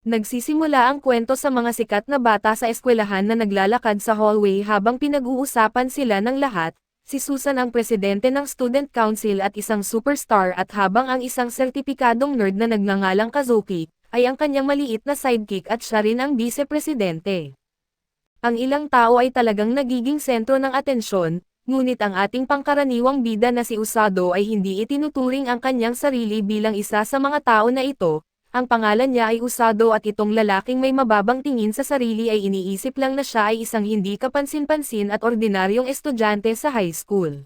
Nagsisimula ang kwento sa mga sikat na bata sa eskwelahan na naglalakad sa hallway habang pinag-uusapan sila ng lahat. Si Susan ang presidente ng Student Council at isang superstar at habang ang isang sertipikadong nerd na nagngangalang Kazuki, ay ang kanyang maliit na sidekick at siya rin ang vice-presidente. Ang ilang tao ay talagang nagiging sentro ng atensyon, ngunit ang ating pangkaraniwang bida na si Usado ay hindi itinuturing ang kanyang sarili bilang isa sa mga tao na ito. Ang pangalan niya ay Usado at itong lalaking may mababang tingin sa sarili ay iniisip lang na siya ay isang hindi kapansin-pansin at ordinaryong estudyante sa high school.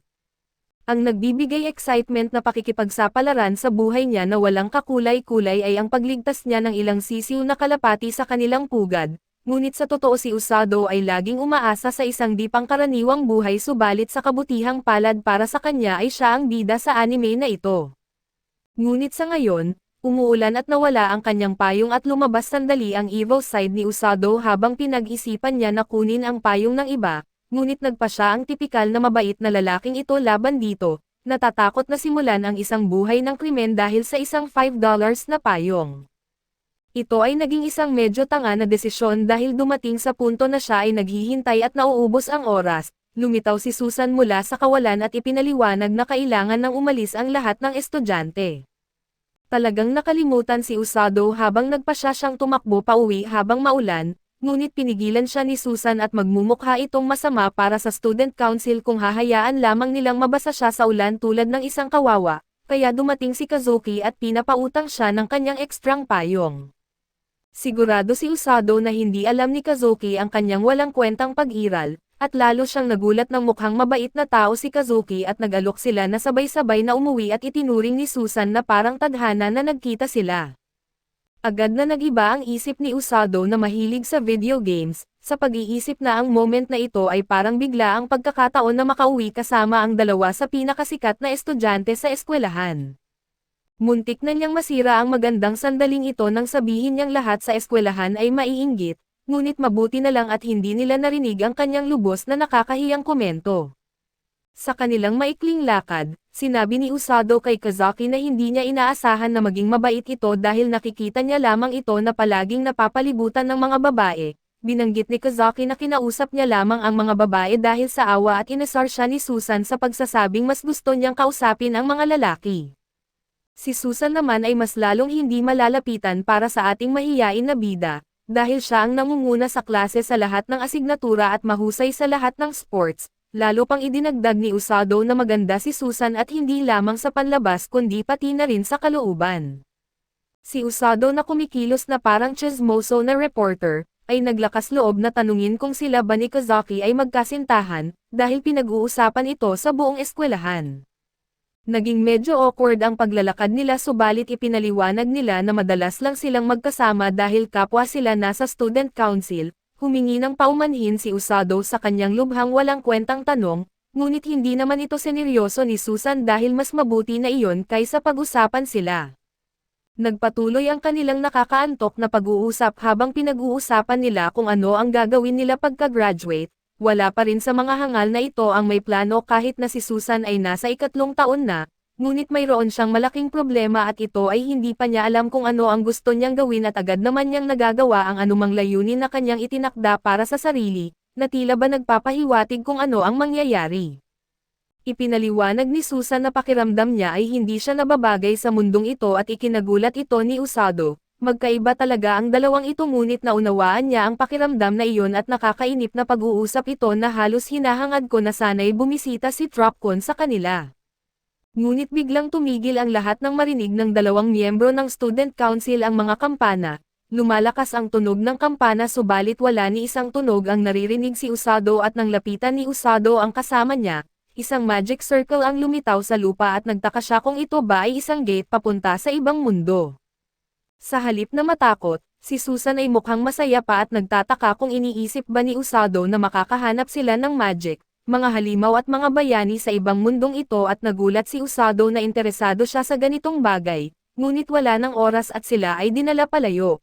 Ang nagbibigay excitement na pakikipagsapalaran sa buhay niya na walang kakulay-kulay ay ang pagligtas niya ng ilang sisiw na kalapati sa kanilang pugad, ngunit sa totoo si Usado ay laging umaasa sa isang di pangkaraniwang buhay subalit sa kabutihang palad para sa kanya ay siya ang bida sa anime na ito. Ngunit sa ngayon, umuulan at nawala ang kanyang payong at lumabas sandali ang evil side ni Usado habang pinag-isipan niya na kunin ang payong ng iba, ngunit nagpa siya ang tipikal na mabait na lalaking ito laban dito, natatakot na simulan ang isang buhay ng krimen dahil sa isang $5 na payong. Ito ay naging isang medyo tanga na desisyon dahil dumating sa punto na siya ay naghihintay at nauubos ang oras. Lumitaw si Susan mula sa kawalan at ipinaliwanag na kailangan nang umalis ang lahat ng estudyante. Talagang nakalimutan si Usado habang nagpasya siyang tumakbo pauwi habang maulan, ngunit pinigilan siya ni Susan at magmumukha itong masama para sa student council kung hahayaan lamang nilang mabasa siya sa ulan tulad ng isang kawawa, kaya dumating si Kazuki at pinapautang siya ng kanyang ekstrang payong. Sigurado si Usado na hindi alam ni Kazuki ang kanyang walang kwentang pag-iral, at lalo siyang nagulat ng mukhang mabait na tao si Kazuki at nag-alok sila na sabay-sabay na umuwi at itinuring ni Susan na parang tadhana na nagkita sila. Agad na nag-iba ang isip ni Usado na mahilig sa video games, sa pag-iisip na ang moment na ito ay parang bigla ang pagkakataon na makauwi kasama ang dalawa sa pinakasikat na estudyante sa eskwelahan. Muntik na niyang masira ang magandang sandaling ito nang sabihin niyang lahat sa eskwelahan ay maiinggit, ngunit mabuti na lang at hindi nila narinig ang kanyang lubos na nakakahiyang komento. Sa kanilang maikling lakad, sinabi ni Usado kay Kazuki na hindi niya inaasahan na maging mabait ito dahil nakikita niya lamang ito na palaging napapalibutan ng mga babae. Binanggit ni Kazuki na kinausap niya lamang ang mga babae dahil sa awa at inasar siya ni Susan sa pagsasabing mas gusto niyang kausapin ang mga lalaki. Si Susan naman ay mas lalong hindi malalapitan para sa ating mahiyain na bida, dahil siya ang nangunguna sa klase sa lahat ng asignatura at mahusay sa lahat ng sports, lalo pang idinagdag ni Usado na maganda si Susan at hindi lamang sa panlabas kundi pati na rin sa kalooban. Si Usado na kumikilos na parang chismoso na reporter, ay naglakas loob na tanungin kung sila ba ni Kazuki ay magkasintahan, dahil pinag-uusapan ito sa buong eskwelahan. Naging medyo awkward ang paglalakad nila subalit ipinaliwanag nila na madalas lang silang magkasama dahil kapwa sila nasa student council. Humingi ng paumanhin si Usado sa kanyang lubhang walang kwentang tanong, ngunit hindi naman ito seneryoso ni Susan dahil mas mabuti na iyon kaysa pag-usapan sila. Nagpatuloy ang kanilang nakakaantok na pag-uusap habang pinag-uusapan nila kung ano ang gagawin nila pagka-graduate. Wala pa rin sa mga hangal na ito ang may plano kahit na si Susan ay nasa 3 taon na, ngunit mayroon siyang malaking problema at ito ay hindi pa niya alam kung ano ang gusto niyang gawin at agad naman niyang nagagawa ang anumang layunin na kanyang itinakda para sa sarili, na tila ba nagpapahiwatig kung ano ang mangyayari. Ipinaliwanag ni Susan na pakiramdam niya ay hindi siya nababagay sa mundong ito at ikinagulat ito ni Usado. Magkaiba talaga ang dalawang ito ngunit naunawaan niya ang pakiramdam na iyon at nakakainip na pag-uusap ito na halos hinahangad ko na sana'y bumisita si Tropcon sa kanila. Ngunit biglang tumigil ang lahat ng marinig ng dalawang miyembro ng student council ang mga kampana. Lumalakas ang tunog ng kampana subalit wala ni isang tunog ang naririnig si Usado at nang lapitan ni Usado ang kasama niya, isang magic circle ang lumitaw sa lupa at nagtaka siya kung ito ba ay isang gate papunta sa ibang mundo. Sa halip na matakot, si Susan ay mukhang masaya pa at nagtataka kung iniisip ba ni Usado na makakahanap sila ng magic, mga halimaw at mga bayani sa ibang mundong ito at nagulat si Usado na interesado siya sa ganitong bagay, ngunit wala ng oras at sila ay dinala palayo.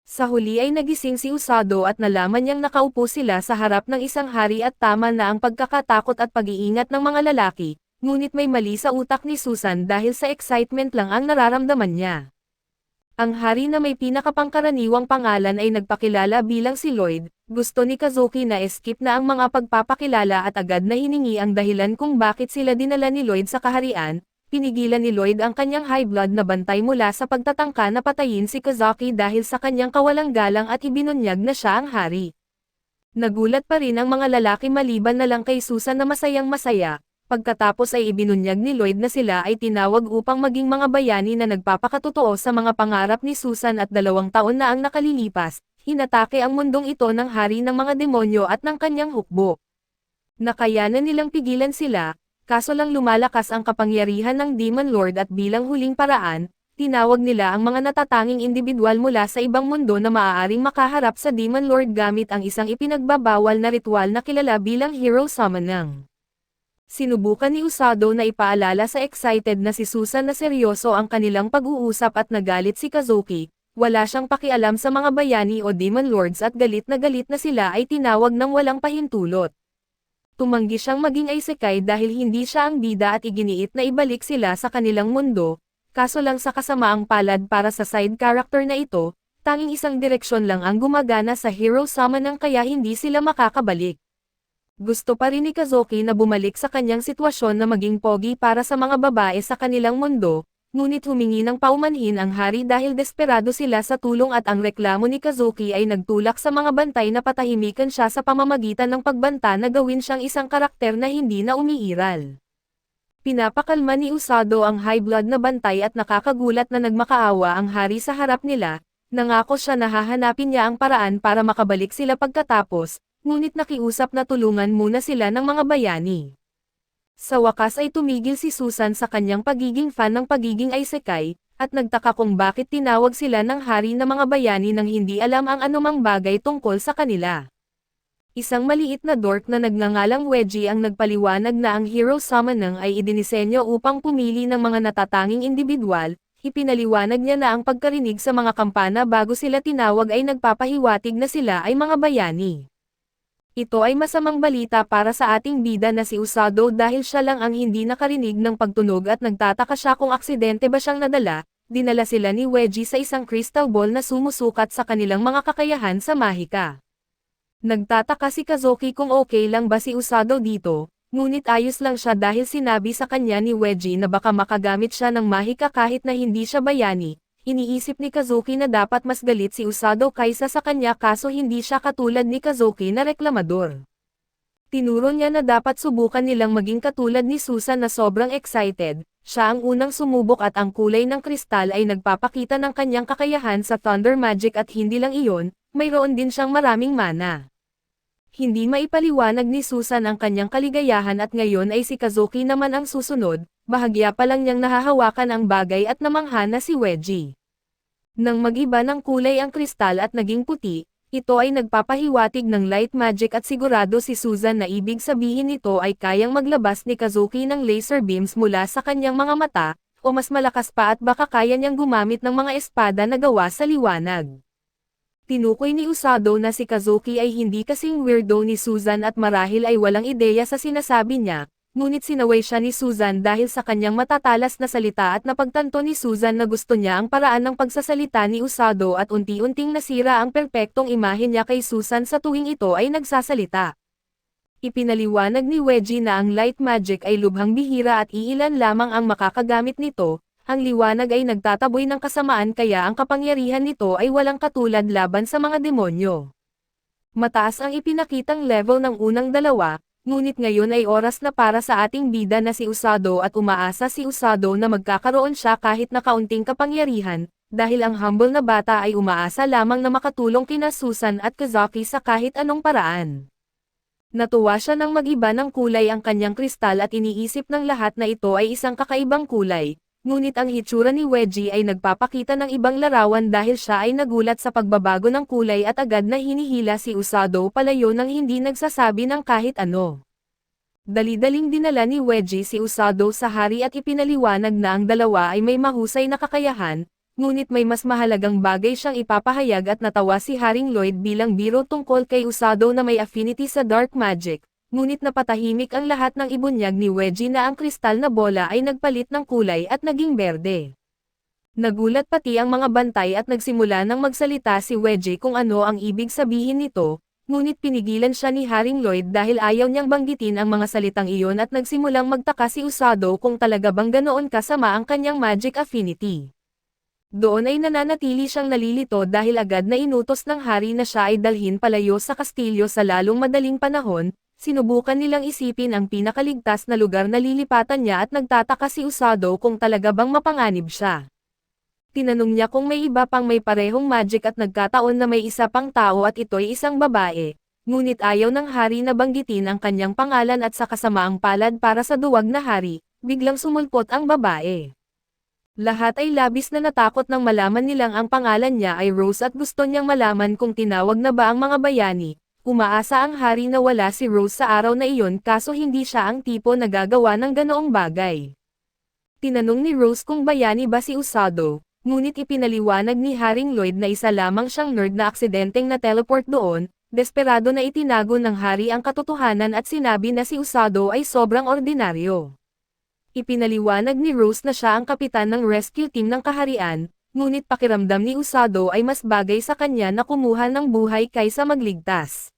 Sa huli ay nagising si Usado at nalaman niyang nakaupo sila sa harap ng isang hari at tama na ang pagkakatakot at pag-iingat ng mga lalaki, ngunit may mali sa utak ni Susan dahil sa excitement lang ang nararamdaman niya. Ang hari na may pinakapangkaraniwang pangalan ay nagpakilala bilang si Lloyd. Gusto ni Kazuki na skip na ang mga pagpapakilala at agad na hiningi ang dahilan kung bakit sila dinala ni Lloyd sa kaharian. Pinigilan ni Lloyd ang kanyang high blood na bantay mula sa pagtatangka na patayin si Kazuki dahil sa kanyang kawalang galang at ibinunyag na siya ang hari. Nagulat pa rin ang mga lalaki maliban na lang kay Susan na masayang masaya. Pagkatapos ay ibinunyag ni Lloyd na sila ay tinawag upang maging mga bayani na nagpapakatotoo sa mga pangarap ni Susan at 2 taon na ang nakalilipas, hinatake ang mundong ito ng hari ng mga demonyo at ng kanyang hukbo. Nakayanan nilang pigilan sila, kaso lang lumalakas ang kapangyarihan ng Demon Lord at bilang huling paraan, tinawag nila ang mga natatanging individual mula sa ibang mundo na maaaring makaharap sa Demon Lord gamit ang isang ipinagbabawal na ritual na kilala bilang Hero Summoning. Sinubukan ni Usado na ipaalala sa excited na si Susan na seryoso ang kanilang pag-uusap at nagalit si Kazuki. Wala siyang pakialam sa mga bayani o Demon Lords at galit na sila ay tinawag ng walang pahintulot. Tumanggi siyang maging isekai dahil hindi siya ang bida at iginiit na ibalik sila sa kanilang mundo, kaso lang sa kasamaang palad para sa side character na ito, tanging isang direksyon lang ang gumagana sa Hero Summoning kaya hindi sila makakabalik. Gusto pa rin ni Kazuki na bumalik sa kanyang sitwasyon na maging pogi para sa mga babae sa kanilang mundo, ngunit humingi ng paumanhin ang hari dahil desperado sila sa tulong at ang reklamo ni Kazuki ay nagtulak sa mga bantay na patahimikan siya sa pamamagitan ng pagbanta na gawin siyang isang karakter na hindi na umiiral. Pinapakalma ni Usado ang high blood na bantay at nakakagulat na nagmakaawa ang hari sa harap nila, nangako siya na hahanapin niya ang paraan para makabalik sila pagkatapos, ngunit nakiusap na tulungan muna sila ng mga bayani. Sa wakas ay tumigil si Susan sa kanyang pagiging fan ng pagiging isekai, at nagtaka kung bakit tinawag sila ng hari na mga bayani nang hindi alam ang anumang bagay tungkol sa kanila. Isang maliit na dork na nagngangalang Wedgie ang nagpaliwanag na ang Hero Summoning ay idinisenyo upang pumili ng mga natatanging individual. Ipinaliwanag niya na ang pagkarinig sa mga kampana bago sila tinawag ay nagpapahiwatig na sila ay mga bayani. Ito ay masamang balita para sa ating bida na si Usado dahil siya lang ang hindi nakarinig ng pagtunog at nagtataka siya kung aksidente ba siyang nadala. Dinala sila ni Wedgie sa isang crystal ball na sumusukat sa kanilang mga kakayahan sa mahika. Nagtataka si Kazuki kung okay lang ba si Usado dito, ngunit ayos lang siya dahil sinabi sa kanya ni Wedgie na baka makagamit siya ng mahika kahit na hindi siya bayani. Iniisip ni Kazuki na dapat mas galit si Usado kaysa sa kanya kaso hindi siya katulad ni Kazuki na reklamador. Tinuro niya na dapat subukan nilang maging katulad ni Susan na sobrang excited, siya ang unang sumubok at ang kulay ng kristal ay nagpapakita ng kanyang kakayahan sa Thunder Magic at hindi lang iyon, mayroon din siyang maraming mana. Hindi maipaliwanag ni Susan ang kanyang kaligayahan at ngayon ay si Kazuki naman ang susunod. Bahagya pa lang niyang nahahawakan ang bagay at namangha na si Wedgie. Nang mag-iba ng kulay ang kristal at naging puti, ito ay nagpapahiwatig ng light magic at sigurado si Susan na ibig sabihin nito ay kayang maglabas ni Kazuki ng laser beams mula sa kanyang mga mata, o mas malakas pa at baka kaya niyang gumamit ng mga espada na gawa sa liwanag. Tinukoy ni Usado na si Kazuki ay hindi kasing weirdo ni Susan at marahil ay walang ideya sa sinasabi niya. Ngunit sinaway siya ni Susan dahil sa kanyang matatalas na salita at napagtanto ni Susan na gusto niya ang paraan ng pagsasalita ni Usado at unti-unting nasira ang perpektong imahe niya kay Susan sa tuwing ito ay nagsasalita. Ipinaliwanag ni Wedgie na ang light magic ay lubhang bihira at iilan lamang ang makakagamit nito, ang liwanag ay nagtataboy ng kasamaan kaya ang kapangyarihan nito ay walang katulad laban sa mga demonyo. Mataas ang ipinakitang level ng unang dalawa, ngunit ngayon ay oras na para sa ating bida na si Usado at umaasa si Usado na magkakaroon siya kahit na kaunting kapangyarihan, dahil ang humble na bata ay umaasa lamang na makatulong kina Susan at Kazuki sa kahit anong paraan. Natuwa siya nang mag-iba ng kulay ang kanyang kristal at iniisip ng lahat na ito ay isang kakaibang kulay, ngunit ang hitsura ni Wedgie ay nagpapakita ng ibang larawan dahil siya ay nagulat sa pagbabago ng kulay at agad na hinihila si Usado palayo nang hindi nagsasabi ng kahit ano. Dali-daling dinala ni Wedgie si Usado sa hari at ipinaliwanag na ang dalawa ay may mahusay na kakayahan, ngunit may mas mahalagang bagay siyang ipapahayag at natawa si Haring Lloyd bilang biro tungkol kay Usado na may affinity sa dark magic. Ngunit napatahimik ang lahat ng ibunyag ni Wedgie na ang kristal na bola ay nagpalit ng kulay at naging berde. Nagulat pati ang mga bantay at nagsimula ng magsalita si Wedgie kung ano ang ibig sabihin nito, ngunit pinigilan siya ni Haring Lloyd dahil ayaw niyang banggitin ang mga salitang iyon at nagsimulang magtaka si Usado kung talaga bang ganoon kasama ang kanyang magic affinity. Doon ay nananatili siyang nalilito dahil agad na inutos ng hari na siya ay dalhin palayo sa kastilyo sa lalong madaling panahon. Sinubukan nilang isipin ang pinakaligtas na lugar na lilipatan niya at nagtataka si Usado kung talaga bang mapanganib siya. Tinanong niya kung may iba pang may parehong magic at nagkataon na may isa pang tao at ito'y isang babae, ngunit ayaw ng hari na banggitin ang kanyang pangalan at sa kasamaang palad para sa duwag na hari, biglang sumulpot ang babae. Lahat ay labis na natakot nang malaman nilang ang pangalan niya ay Rose at gusto niyang malaman kung tinawag na ba ang mga bayani. Umaasa ang hari na wala si Rose sa araw na iyon kaso hindi siya ang tipo na gagawa ng ganoong bagay. Tinanong ni Rose kung bayani ba si Usado, ngunit ipinaliwanag ni Haring Lloyd na isa lamang siyang nerd na aksidenteng na-teleport doon. Desperado na itinago ng hari ang katotohanan at sinabi na si Usado ay sobrang ordinaryo. Ipinaliwanag ni Rose na siya ang kapitan ng rescue team ng kaharian, ngunit pakiramdam ni Usado ay mas bagay sa kanya na kumuha ng buhay kaysa magligtas.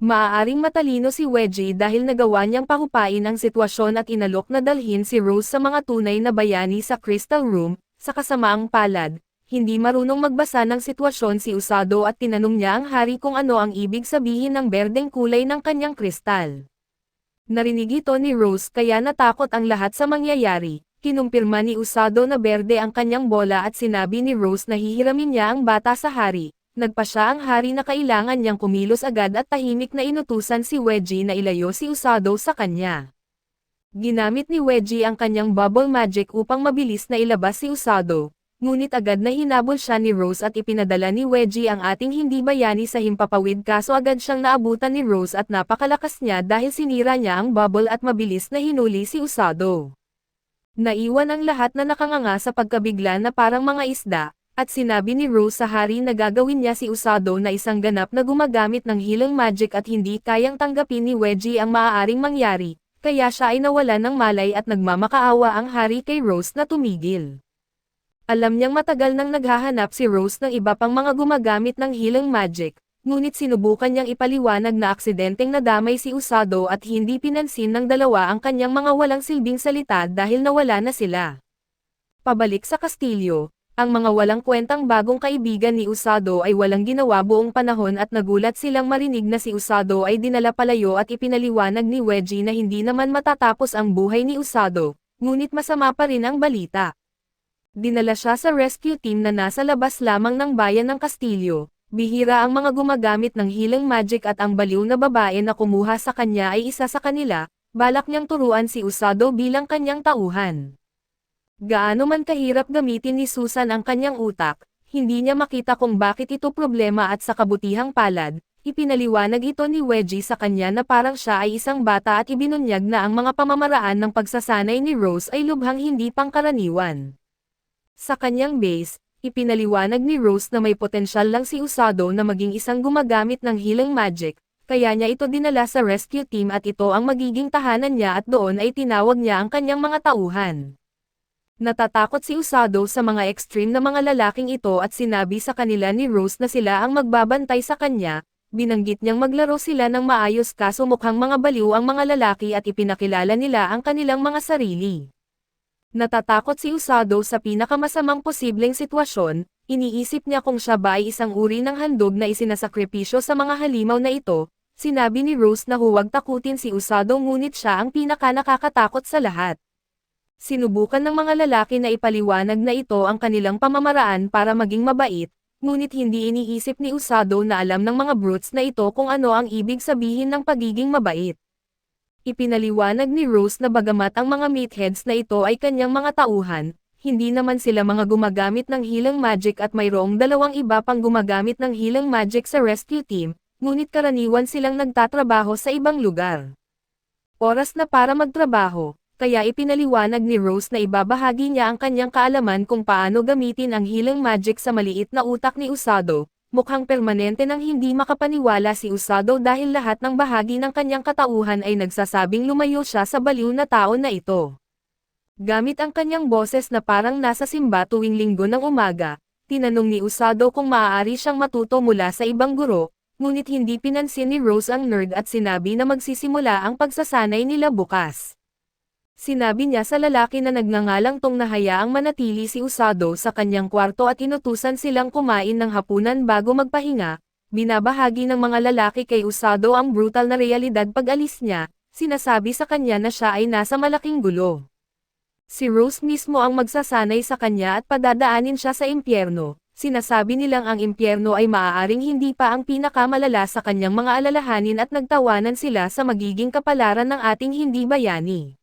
Maaaring matalino si Wedgie dahil nagawa niyang pahupain ang sitwasyon at inalok na dalhin si Rose sa mga tunay na bayani sa Crystal Room. Sa kasamaang palad, hindi marunong magbasa ng sitwasyon si Usado at tinanong niya ang hari kung ano ang ibig sabihin ng berdeng kulay ng kanyang kristal. Narinig ito ni Rose kaya natakot ang lahat sa mangyayari. Kinumpirma ni Usado na berde ang kanyang bola at sinabi ni Rose na hihiramin niya ang bata sa hari. Nagpa siya ang hari na kailangan niyang kumilos agad at tahimik na inutusan si Wedgie na ilayo si Usado sa kanya. Ginamit ni Wedgie ang kanyang bubble magic upang mabilis na ilabas si Usado, ngunit agad na hinabol siya ni Rose at ipinadala ni Wedgie ang ating hindi bayani sa himpapawid kaso agad siyang naabutan ni Rose at napakalakas niya dahil sinira niya ang bubble at mabilis na hinuli si Usado. Naiwan ang lahat na nakanganga sa pagkabigla na parang mga isda, at sinabi ni Rose sa hari na gagawin niya si Usado na isang ganap na gumagamit ng healing magic at hindi kayang tanggapin ni Wedgie ang maaaring mangyari, kaya siya ay nawalan ng malay at nagmamakaawa ang hari kay Rose na tumigil. Alam niyang matagal nang naghahanap si Rose ng iba pang mga gumagamit ng healing magic, ngunit sinubukan niyang ipaliwanag na aksidenteng nadamay si Usado at hindi pinansin ng dalawa ang kanyang mga walang silbing salita dahil nawala na sila. Pabalik sa kastilyo, ang mga walang kwentang bagong kaibigan ni Usado ay walang ginawa buong panahon at nagulat silang marinig na si Usado ay dinala palayo at ipinaliwanag ni Wedgie na hindi naman matatapos ang buhay ni Usado, ngunit masama pa rin ang balita. Dinala siya sa rescue team na nasa labas lamang ng bayan ng kastilyo. Bihira ang mga gumagamit ng healing magic at ang baliw na babae na kumuha sa kanya ay isa sa kanila. Balak niyang turuan si Usado bilang kanyang tauhan. Gaano man kahirap gamitin ni Susan ang kanyang utak, hindi niya makita kung bakit ito problema at sa kabutihang palad, ipinaliwanag ito ni Wedgie sa kanya na parang siya ay isang bata at ibinunyag na ang mga pamamaraan ng pagsasanay ni Rose ay lubhang hindi pangkaraniwan. Sa kanyang base, ipinaliwanag ni Rose na may potensyal lang si Usado na maging isang gumagamit ng healing magic, kaya niya ito dinala sa rescue team at ito ang magiging tahanan niya at doon ay tinawag niya ang kanyang mga tauhan. Natatakot si Usado sa mga extreme na mga lalaking ito at sinabi sa kanila ni Rose na sila ang magbabantay sa kanya, binanggit niyang maglaro sila ng maayos kaso mukhang mga baliw ang mga lalaki at ipinakilala nila ang kanilang mga sarili. Natatakot si Usado sa pinakamasamang posibleng sitwasyon, iniisip niya kung siya ba ay isang uri ng handog na isinasakripisyo sa mga halimaw na ito. Sinabi ni Rose na huwag takutin si Usado ngunit siya ang pinaka-nakakatakot sa lahat. Sinubukan ng mga lalaki na ipaliwanag na ito ang kanilang pamamaraan para maging mabait, ngunit hindi iniisip ni Usado na alam ng mga brutes na ito kung ano ang ibig sabihin ng pagiging mabait. Ipinaliwanag ni Rose na bagamat ang mga meatheads na ito ay kanyang mga tauhan, hindi naman sila mga gumagamit ng healing magic at mayroong dalawang iba pang gumagamit ng healing magic sa rescue team, ngunit karaniwan silang nagtatrabaho sa ibang lugar. Oras na para magtrabaho, kaya ipinaliwanag ni Rose na ibabahagi niya ang kanyang kaalaman kung paano gamitin ang healing magic sa maliit na utak ni Usado. Mukhang permanente nang hindi makapaniwala si Usado dahil lahat ng bahagi ng kanyang katauhan ay nagsasabing lumayo siya sa baliw na tao na ito. Gamit ang kanyang boses na parang nasa simba tuwing linggo ng umaga, tinanong ni Usado kung maaari siyang matuto mula sa ibang guro, ngunit hindi pinansin ni Rose ang nerd at sinabi na magsisimula ang pagsasanay nila bukas. Sinabi niya sa lalaki na nagngangalang Tong na hayaang manatili si Usado sa kanyang kwarto at inutusan silang kumain ng hapunan bago magpahinga. Binabahagi ng mga lalaki kay Usado ang brutal na realidad pag-alis niya, sinasabi sa kanya na siya ay nasa malaking gulo. Si Rose mismo ang magsasanay sa kanya at padadaanin siya sa impyerno. Sinasabi nilang ang impyerno ay maaaring hindi pa ang pinakamalala sa kanyang mga alalahanin at nagtawanan sila sa magiging kapalaran ng ating hindi bayani.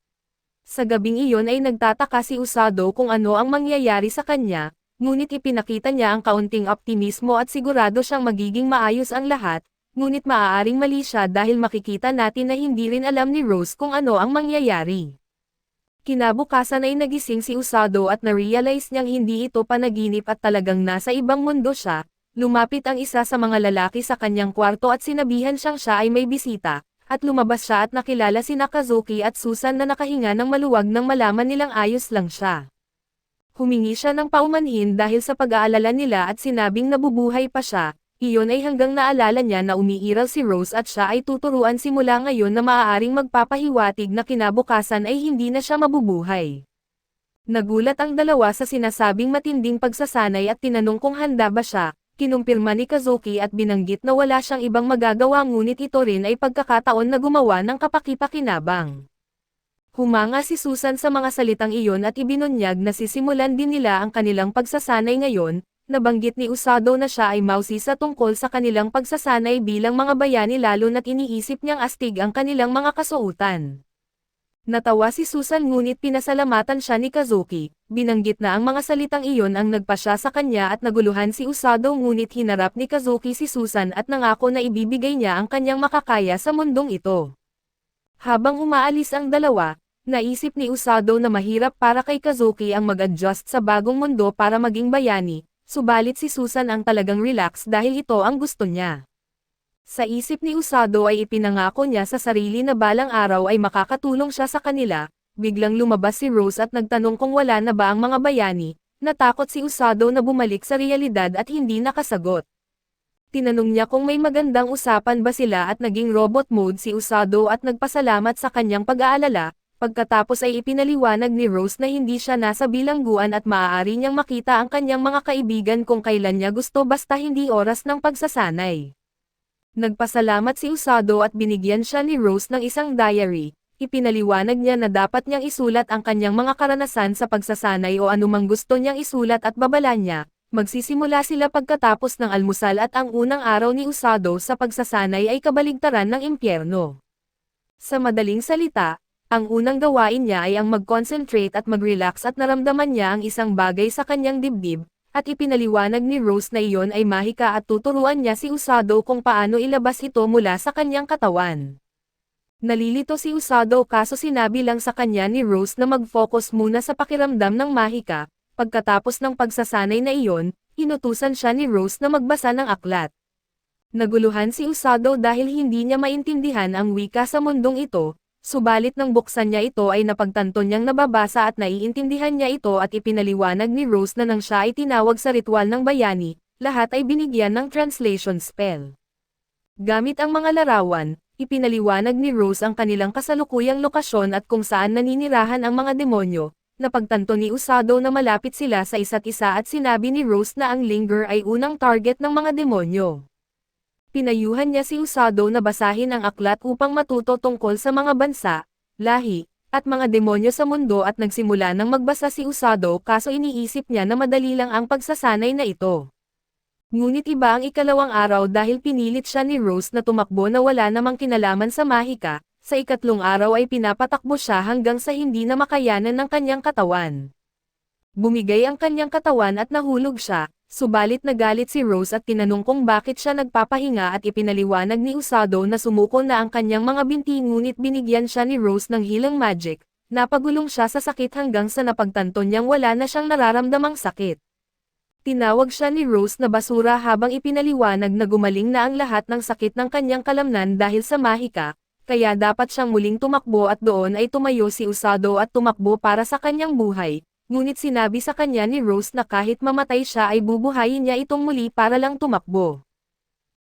Sa gabing iyon ay nagtataka si Usado kung ano ang mangyayari sa kanya, ngunit ipinakita niya ang kaunting optimismo at sigurado siyang magiging maayos ang lahat, ngunit maaaring mali siya dahil makikita natin na hindi rin alam ni Rose kung ano ang mangyayari. Kinabukasan ay nagising si Usado at na-realize niyang hindi ito panaginip at talagang nasa ibang mundo siya. Lumapit ang isa sa mga lalaki sa kanyang kwarto at sinabihan siyang siya ay may bisita, at lumabas siya at nakilala sina Kazuki at Susan na nakahinga ng maluwag nang malaman nilang ayos lang siya. Humingi siya ng paumanhin dahil sa pag-aalala nila at sinabing nabubuhay pa siya. Iyon ay hanggang naalala niya na umiiral si Rose at siya ay tuturuan simula ngayon na maaaring magpapahiwatig na kinabukasan ay hindi na siya mabubuhay. Nagulat ang dalawa sa sinasabing matinding pagsasanay at tinanong kung handa ba siya. Kinumpirma ni Kazuki at binanggit na wala siyang ibang magagawa ngunit ito rin ay pagkakataon na gumawa ng kapaki-pakinabang. Humanga si Susan sa mga salitang iyon at ibinunyag na sisimulan din nila ang kanilang pagsasanay ngayon. Nabanggit ni Usado na siya ay mausisa tungkol sa kanilang pagsasanay bilang mga bayani lalo na't iniisip niyang astig ang kanilang mga kasuotan. Natawa si Susan ngunit pinasalamatan siya ni Kazuki. Binanggit na ang mga salitang iyon ang nagpasya sa kanya at naguluhan si Usado ngunit hinarap ni Kazuki si Susan at nangako na ibibigay niya ang kanyang makakaya sa mundong ito. Habang umaalis ang dalawa, naisip ni Usado na mahirap para kay Kazuki ang mag-adjust sa bagong mundo para maging bayani, subalit si Susan ang talagang relax dahil ito ang gusto niya. Sa isip ni Usado ay ipinangako niya sa sarili na balang araw ay makakatulong siya sa kanila. Biglang lumabas si Rose at nagtanong kung wala na ba ang mga bayani. Natakot si Usado na bumalik sa realidad at hindi nakasagot. Tinanong niya kung may magandang usapan ba sila at naging robot mode si Usado at nagpasalamat sa kanyang pag-aalala. Pagkatapos ay ipinaliwanag ni Rose na hindi siya nasa bilangguan at maaari niyang makita ang kanyang mga kaibigan kung kailan niya gusto basta hindi oras ng pagsasanay. Nagpasalamat si Usado at binigyan siya ni Rose ng isang diary. Ipinaliwanag niya na dapat niyang isulat ang kanyang mga karanasan sa pagsasanay o anumang gusto niyang isulat at babala niya. Magsisimula sila pagkatapos ng almusal at ang unang araw ni Usado sa pagsasanay ay kabaligtaran ng impyerno. Sa madaling salita, ang unang gawain niya ay ang mag-concentrate at mag-relax at naramdaman niya ang isang bagay sa kanyang dibdib. At ipinaliwanag ni Rose na iyon ay mahika at tuturuan niya si Usado kung paano ilabas ito mula sa kanyang katawan. Nalilito si Usado kaso sinabi lang sa kanya ni Rose na mag-focus muna sa pakiramdam ng mahika. Pagkatapos ng pagsasanay na iyon, inutusan siya ni Rose na magbasa ng aklat. Naguluhan si Usado dahil hindi niya maintindihan ang wika sa mundong ito. Subalit nang buksan niya ito ay napagtanto niyang nababasa at naiintindihan niya ito at ipinaliwanag ni Rose na nang siya ay tinawag sa ritual ng bayani, lahat ay binigyan ng translation spell. Gamit ang mga larawan, ipinaliwanag ni Rose ang kanilang kasalukuyang lokasyon at kung saan naninirahan ang mga demonyo. Napagtanto ni Usado na malapit sila sa isa't isa at sinabi ni Rose na ang Linger ay unang target ng mga demonyo. Pinayuhan niya si Usado na basahin ang aklat upang matuto tungkol sa mga bansa, lahi, at mga demonyo sa mundo at nagsimula ng magbasa si Usado kaso iniisip niya na madali lang ang pagsasanay na ito. Ngunit iba ang ikalawang araw dahil pinilit siya ni Rose na tumakbo na wala namang kinalaman sa mahika, sa ikatlong araw ay pinapatakbo siya hanggang sa hindi na makayanan ng kanyang katawan. Bumigay ang kanyang katawan at nahulog siya. Subalit nagalit si Rose at tinanong kung bakit siya nagpapahinga at ipinaliwanag ni Usado na sumuko na ang kanyang mga binti ngunit binigyan siya ni Rose ng healing magic. Napagulong siya sa sakit hanggang sa napagtanto niyang wala na siyang nararamdamang sakit. Tinawag siya ni Rose na basura habang ipinaliwanag na gumaling na ang lahat ng sakit ng kanyang kalamnan dahil sa mahika. kaya dapat siyang muling tumakbo at doon ay tumayo si Usado at tumakbo para sa kanyang buhay, ngunit sinabi sa kanya ni Rose na kahit mamatay siya ay bubuhayin niya itong muli para lang tumakbo.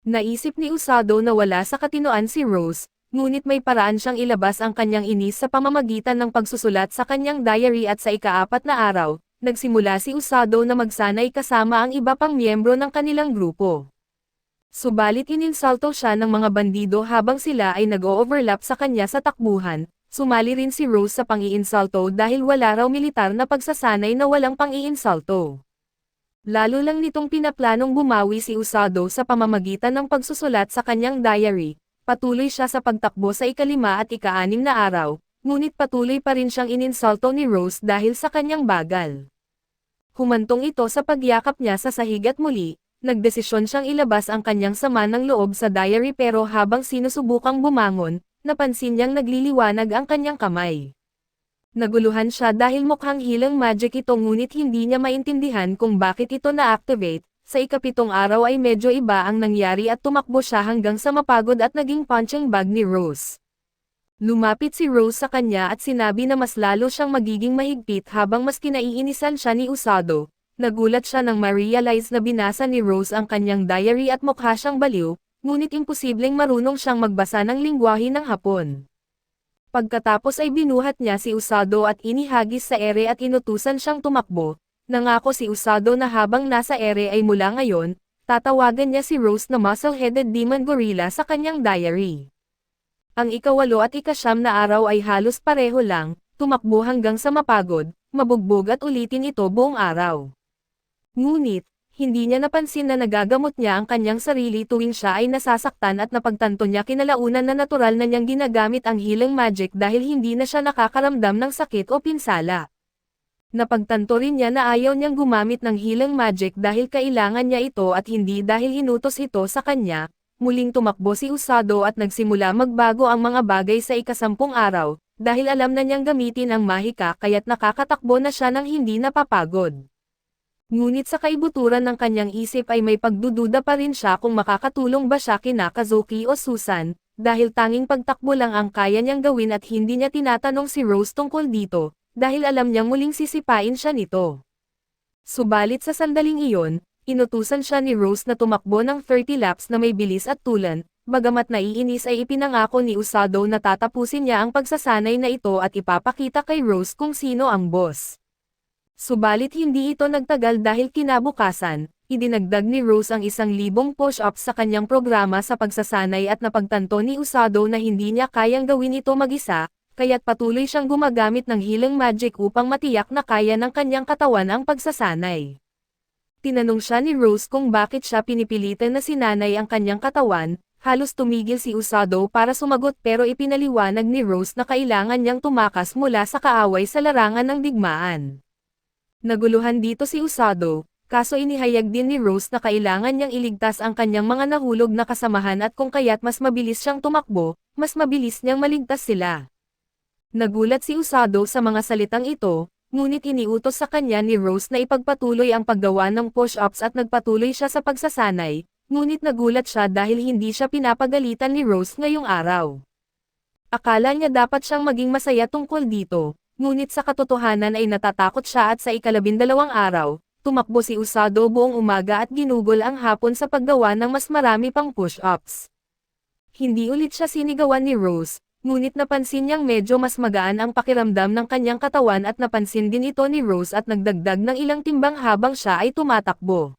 Naisip ni Usado na wala sa katinoan si Rose, ngunit may paraan siyang ilabas ang kanyang inis sa pamamagitan ng pagsusulat sa kanyang diary at sa ika-4 na araw, nagsimula si Usado na magsanay kasama ang iba pang miyembro ng kanilang grupo. Subalit ininsulto siya ng mga bandido habang sila ay nag-o-overlap sa kanya sa takbuhan, sumali rin si Rose sa pang-iinsulto dahil wala raw militar na pagsasanay na walang pang-iinsulto. Lalo lang nitong pinaplanong bumawi si Usado sa pamamagitan ng pagsusulat sa kanyang diary, patuloy siya sa pagtakbo sa ika-5 at ika-6 na araw, ngunit patuloy pa rin siyang ininsulto ni Rose dahil sa kanyang bagal. Humantong ito sa pagyakap niya sa sahig at muli, nagdesisyon siyang ilabas ang kanyang sama ng loob sa diary pero habang sinusubukang bumangon, napansin niyang nagliliwanag ang kanyang kamay. Naguluhan siya dahil mukhang healing magic ito ngunit hindi niya maintindihan kung bakit ito na-activate. Sa ika-7 araw ay medyo iba ang nangyari at tumakbo siya hanggang sa mapagod at naging punching bag ni Rose. Lumapit si Rose sa kanya at sinabi na mas lalo siyang magiging mahigpit habang mas kinaiinisan siya ni Usado. Nagulat siya nang ma-realize na binasa ni Rose ang kanyang diary at mukha siyang baliw, ngunit imposibleng marunong siyang magbasa ng lingwahe ng Hapon. Pagkatapos ay binuhat niya si Usado at inihagis sa ere at inutusan siyang tumakbo. Nangako si Usado na habang nasa ere ay mula ngayon, tatawagan niya si Rose na muscle-headed demon gorilla sa kanyang diary. Ang ika-8 at ika-9 na araw ay halos pareho lang, tumakbo hanggang sa mapagod, mabugbog at ulitin ito buong araw. Ngunit, hindi niya napansin na nagagamot niya ang kanyang sarili tuwing siya ay nasasaktan at napagtanto niya kinalaunan na natural na niyang ginagamit ang healing magic dahil hindi na siya nakakaramdam ng sakit o pinsala. Napagtanto rin niya na ayaw niyang gumamit ng healing magic dahil kailangan niya ito at hindi dahil inutos ito sa kanya. Muling tumakbo si Usado at nagsimula magbago ang mga bagay sa ika-10 araw, dahil alam na niyang gamitin ang mahika kaya't nakakatakbo na siya ng hindi napapagod. Ngunit sa kaibuturan ng kanyang isip ay may pagdududa pa rin siya kung makakatulong ba siya kina Kazuki o Susan, dahil tanging pagtakbo lang ang kaya niyang gawin at hindi niya tinatanong si Rose tungkol dito, dahil alam niyang muling sisipain siya nito. Subalit sa sandaling iyon, inutusan siya ni Rose na tumakbo ng 30 laps na may bilis at tulan, bagamat naiinis ay ipinangako ni Usado na tatapusin niya ang pagsasanay na ito at ipapakita kay Rose kung sino ang boss. Subalit hindi ito nagtagal dahil kinabukasan, idinagdag ni Rose ang 1,000 push-ups sa kanyang programa sa pagsasanay at napagtanto ni Usado na hindi niya kayang gawin ito mag-isa, kaya't patuloy siyang gumagamit ng healing magic upang matiyak na kaya ng kanyang katawan ang pagsasanay. Tinanong siya ni Rose kung bakit siya pinipilitan na sinanay ang kanyang katawan, halos tumigil si Usado para sumagot pero ipinaliwanag ni Rose na kailangan niyang tumakas mula sa kaaway sa larangan ng digmaan. Naguluhan dito si Usado, kaso inihayag din ni Rose na kailangan niyang iligtas ang kanyang mga nahulog na kasamahan at kung kaya't mas mabilis siyang tumakbo, mas mabilis niyang maligtas sila. Nagulat si Usado sa mga salitang ito, ngunit iniutos sa kanya ni Rose na ipagpatuloy ang paggawa ng push-ups at nagpatuloy siya sa pagsasanay, ngunit nagulat siya dahil hindi siya pinapagalitan ni Rose ngayong araw. Akala niya dapat siyang maging masaya tungkol dito. Ngunit sa katotohanan ay natatakot siya at sa ika-12 araw, tumakbo si Usado buong umaga at ginugol ang hapon sa paggawa ng mas marami pang push-ups. Hindi ulit siya sinigawan ni Rose, ngunit napansin niyang medyo mas magaan ang pakiramdam ng kanyang katawan at napansin din ito ni Rose at nagdagdag ng ilang timbang habang siya ay tumatakbo.